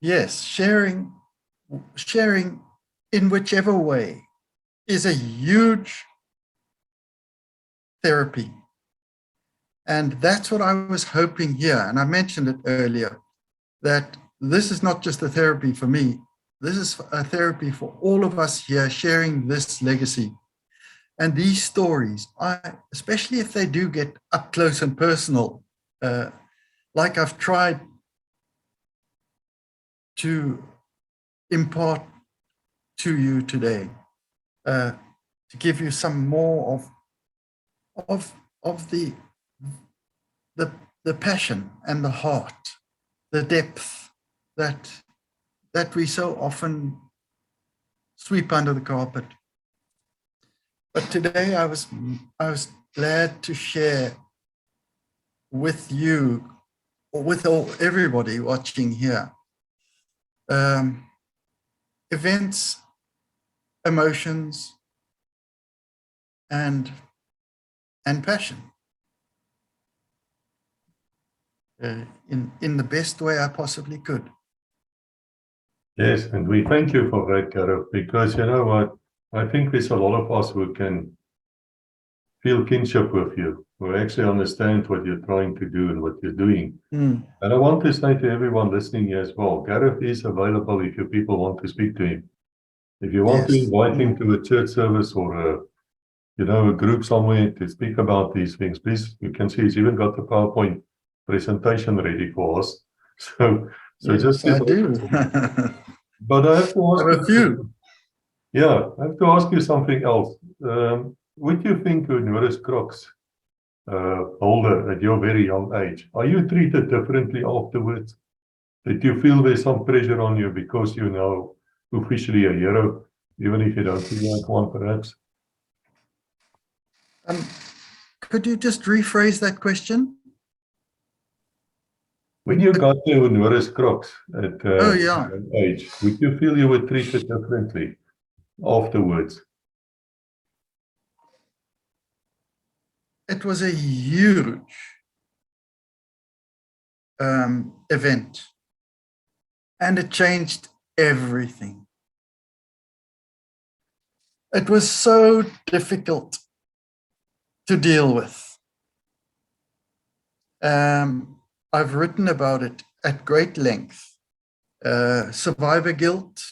Speaker 3: yes, sharing in whichever way is a huge therapy. And that's what I was hoping here. And I mentioned it earlier, that this is not just a therapy for me. This is a therapy for all of us here sharing this legacy. And these stories, especially if they do get up close and personal, like I've tried to impart to you today, to give you some more of the passion and the heart, the depth that we so often sweep under the carpet. But today I was glad to share with you, or with everybody watching here, events, emotions, and passion in the best way I possibly could.
Speaker 2: Yes, and we thank you for that, Gareth, because you know what? I think there's a lot of us who can feel kinship with you, who actually understand what you're trying to do and what you're doing. And I want to say to everyone listening here as well, Gareth is available if you people want to speak to him. If you want to invite him to a church service or a group somewhere to speak about these things, please, you can see he's even got the PowerPoint presentation ready for us. So
Speaker 3: yes,
Speaker 2: just
Speaker 3: I do.
Speaker 2: But I have to ask
Speaker 3: There are a few.
Speaker 2: Yeah, I have to ask you something else. Would you think a Honoris Cross holder at your very young age, are you treated differently afterwards? Did you feel there's some pressure on you because you're now officially a hero, even if you don't feel like one, perhaps?
Speaker 3: Could you just rephrase that question?
Speaker 2: When you got the Honoris Cross at
Speaker 3: yeah.
Speaker 2: young age, would you feel you were treated differently afterwards?
Speaker 3: It was a huge event, and it changed everything. It was so difficult to deal with. I've written about it at great length. Survivor guilt,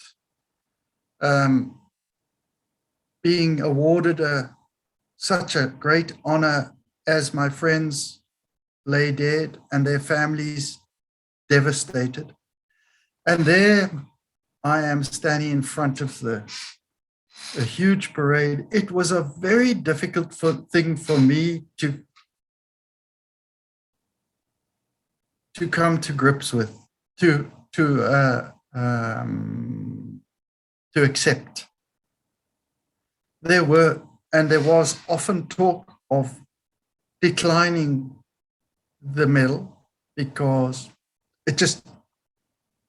Speaker 3: being awarded such a great honor as my friends lay dead and their families devastated. And there I am standing in front of a huge parade. It was a very difficult thing for me to come to grips with, to accept. There was often talk of declining the medal because it just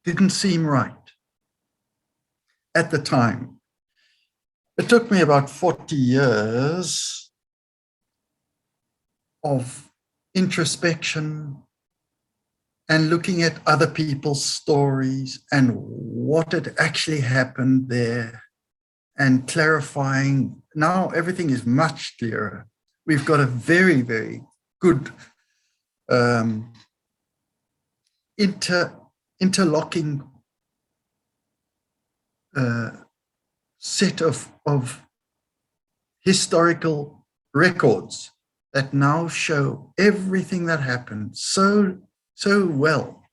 Speaker 3: didn't seem right at the time. It took me about 40 years of introspection and looking at other people's stories and what had actually happened there and clarifying. Now everything is much clearer. We've got a very, very good interlocking set of historical records that now show everything that happened so well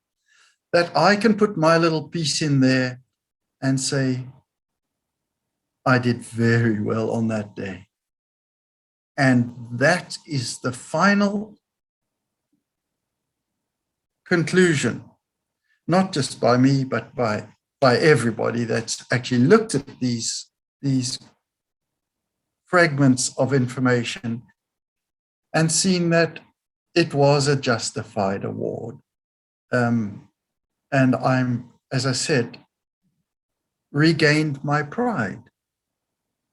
Speaker 3: that I can put my little piece in there and say, I did very well on that day. And that is the final conclusion, not just by me, but by everybody that's actually looked at these fragments of information and seen that it was a justified award. And I'm, as I said, regained my pride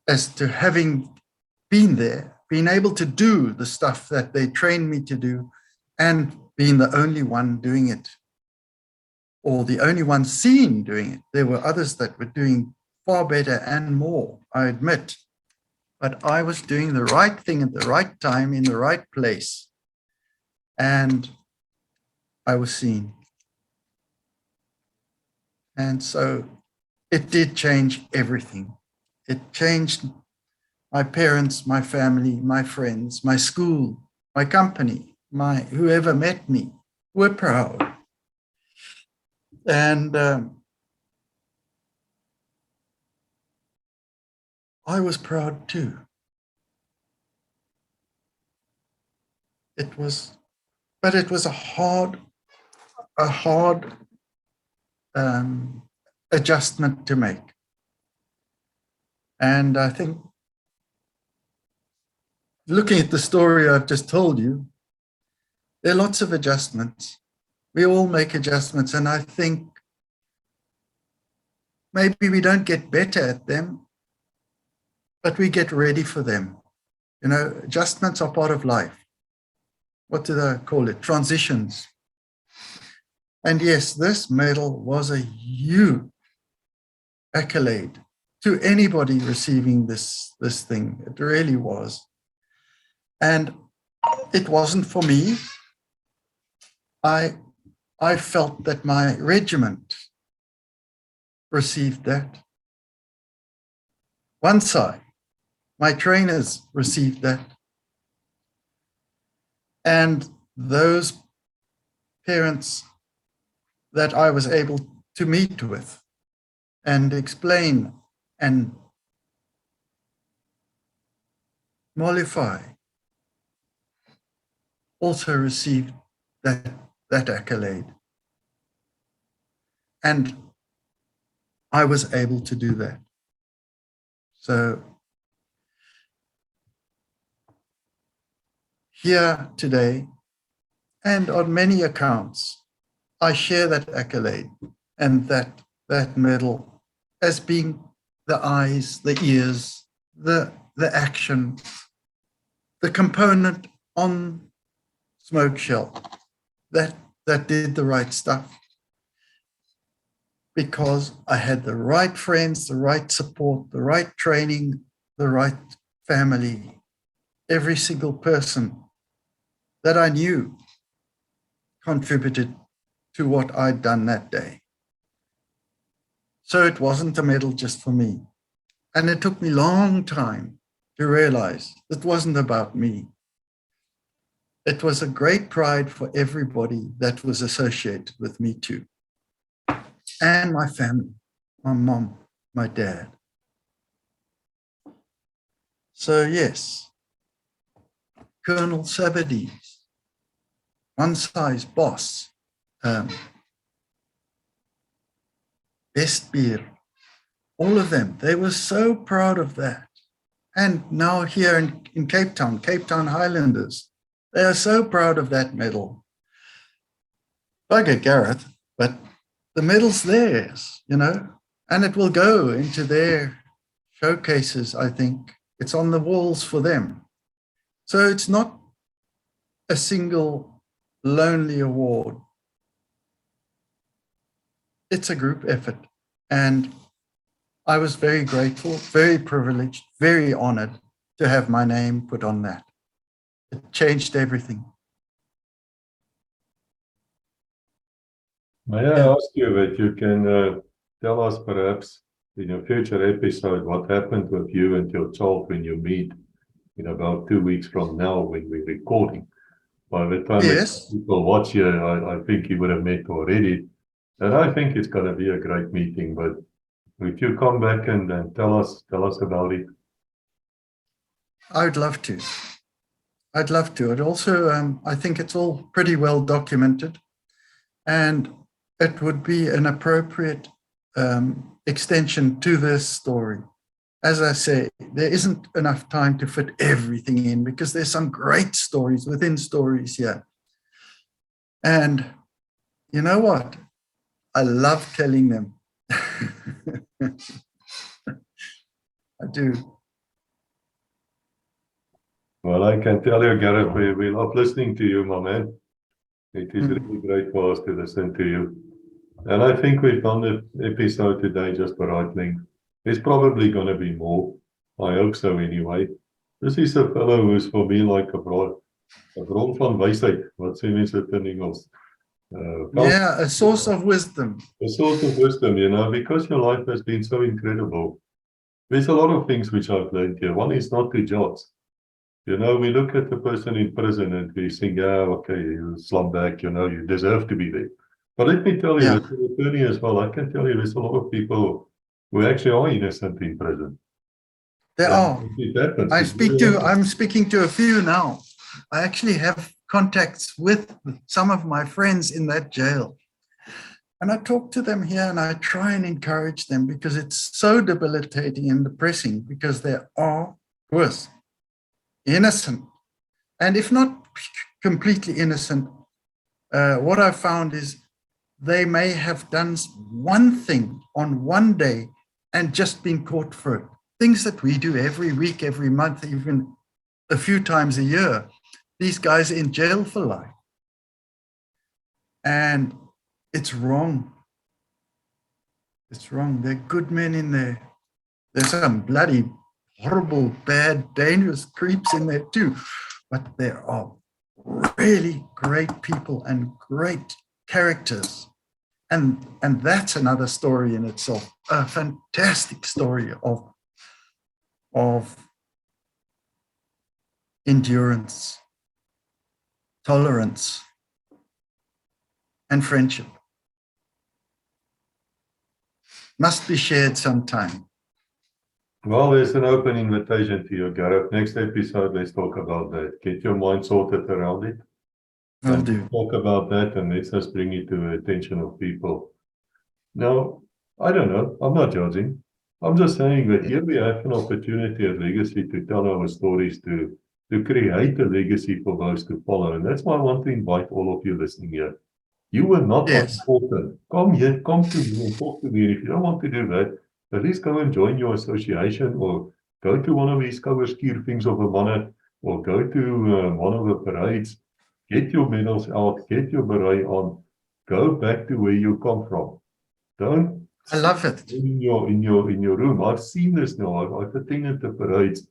Speaker 3: as to having been there, being able to do the stuff that they trained me to do, and being the only one doing it, or the only one seen doing it. There were others that were doing far better and more, I admit. But I was doing the right thing at the right time in the right place. And I was seen. And so it did change everything. It changed my parents, my family, my friends, my school, my company, whoever met me were proud. And I was proud too. It was a hard adjustment to make. And I think, looking at the story I've just told you, there are lots of adjustments. We all make adjustments, and I think maybe we don't get better at them, but we get ready for them. You know, adjustments are part of life. What do they call it? Transitions. And yes, this medal was a huge accolade to anybody receiving this thing. It really was. And it wasn't for me. I felt that my regiment received that. One side, my trainers received that. And those parents that I was able to meet with and explain and mollify also received that accolade. And I was able to do that. So here today, and on many accounts, I share that accolade and that medal as being the eyes, the ears, the action, the component on Smoke Shell that did the right stuff, because I had the right friends, the right support, the right training, the right family. Every single person that I knew contributed to what I'd done that day. So it wasn't a medal just for me. And it took me a long time to realize it wasn't about me. It was a great pride for everybody that was associated with me too. And my family, my mom, my dad. So yes, Colonel Sabadis, One Size Boss, Best Beer, all of them, they were so proud of that. And now here in Cape Town Highlanders, they are so proud of that medal. Bugger Gareth, but the medal's theirs, you know, and it will go into their showcases, I think. It's on the walls for them. So it's not a single lonely award. It's a group effort. And I was very grateful, very privileged, very honored to have my name put on that. It changed everything.
Speaker 2: May I ask you that you can tell us perhaps in a future episode what happened with you and your child when you meet in about 2 weeks from now when we're recording? By the time
Speaker 3: Yes.
Speaker 2: people watch you, I think you would have met already. And I think it's going to be a great meeting. But if you come back and tell us about it.
Speaker 3: I would love to. I'd love to. It also, I think it's all pretty well documented, and it would be an appropriate extension to this story. As I say, there isn't enough time to fit everything in because there's some great stories within stories here. And you know what? I love telling them. I do.
Speaker 2: Well, I can tell you, Gareth, we love listening to you, my man. It is really great for us to listen to you. And I think we've done the episode today just the right length. There's probably going to be more. I hope so anyway. This is a fellow who's for me like a bron van wysheid. Wat sê mense dit in Engels?
Speaker 3: Yeah, a source of wisdom.
Speaker 2: A source of wisdom, you know, because your life has been so incredible. There's a lot of things which I've learned here. One is not to judge. You know, we look at the person in prison and we think, yeah, okay, you slum back, you know, you deserve to be there. But let me tell you, as an attorney as well, I can tell you there's a lot of people who actually are innocent in prison.
Speaker 3: There are.
Speaker 2: It happens.
Speaker 3: I'm speaking to a few now. I actually have contacts with some of my friends in that jail. And I talk to them here and I try and encourage them because it's so debilitating and depressing because they are worse. Innocent, and if not completely innocent, what I found is they may have done one thing on one day and just been caught for it. Things that we do every week, every month, even a few times a year. These guys are in jail for life. And it's wrong. It's wrong. There are good men in there. There's some bloody horrible, bad, dangerous creeps in there too. But there are really great people and great characters. And that's another story in itself, a fantastic story of endurance, tolerance, and friendship. Must be shared sometime.
Speaker 2: Well, there's an open invitation to you, Gareth. Next episode, let's talk about that. Get your mind sorted around it.
Speaker 3: Will do.
Speaker 2: Talk about that and let's just bring it to the attention of people. Now, I don't know. I'm not judging. I'm just saying that here we have an opportunity at Legacy to tell our stories, to create a legacy for those to follow. And that's why I want to invite all of you listening here. You were not important. Come here, come to me and talk to me. If you don't want to do that, at least go and join your association or go to one of these skouerskuur things of a month or go to one of the parades. Get your medals out, get your beret on, go back to where you come from. Don't.
Speaker 3: I love it.
Speaker 2: In your room. I've seen this now. I've attended the parades.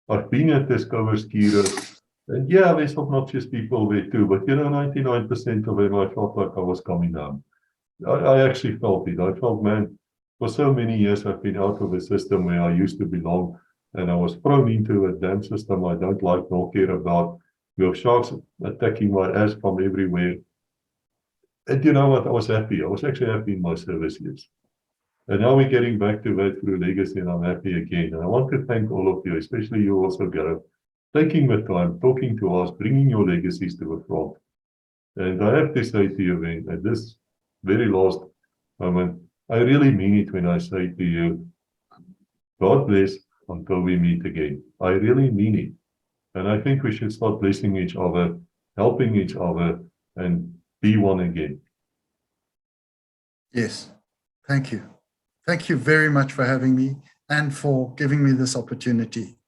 Speaker 2: I've been at the skouerskuur. And yeah, there's obnoxious people there too. But you know, 99% of them, I felt like I was coming down. I actually felt it. I felt, man, for so many years I've been out of a system where I used to belong. And I was thrown into a damn system I don't like nor care about. We have sharks attacking my ass from everywhere. And you know what? I was happy. I was actually happy in my service years. And now we're getting back to that through Legacy, and I'm happy again. And I want to thank all of you, especially you also, Gareth, taking the time, talking to us, bringing your legacies to the front. And I have to say to you, then, at this very last moment, I really mean it when I say to you, God bless until we meet again. I really mean it. And I think we should start blessing each other, helping each other, and be one again.
Speaker 3: Yes. Thank you. Thank you very much for having me. and for giving me this opportunity.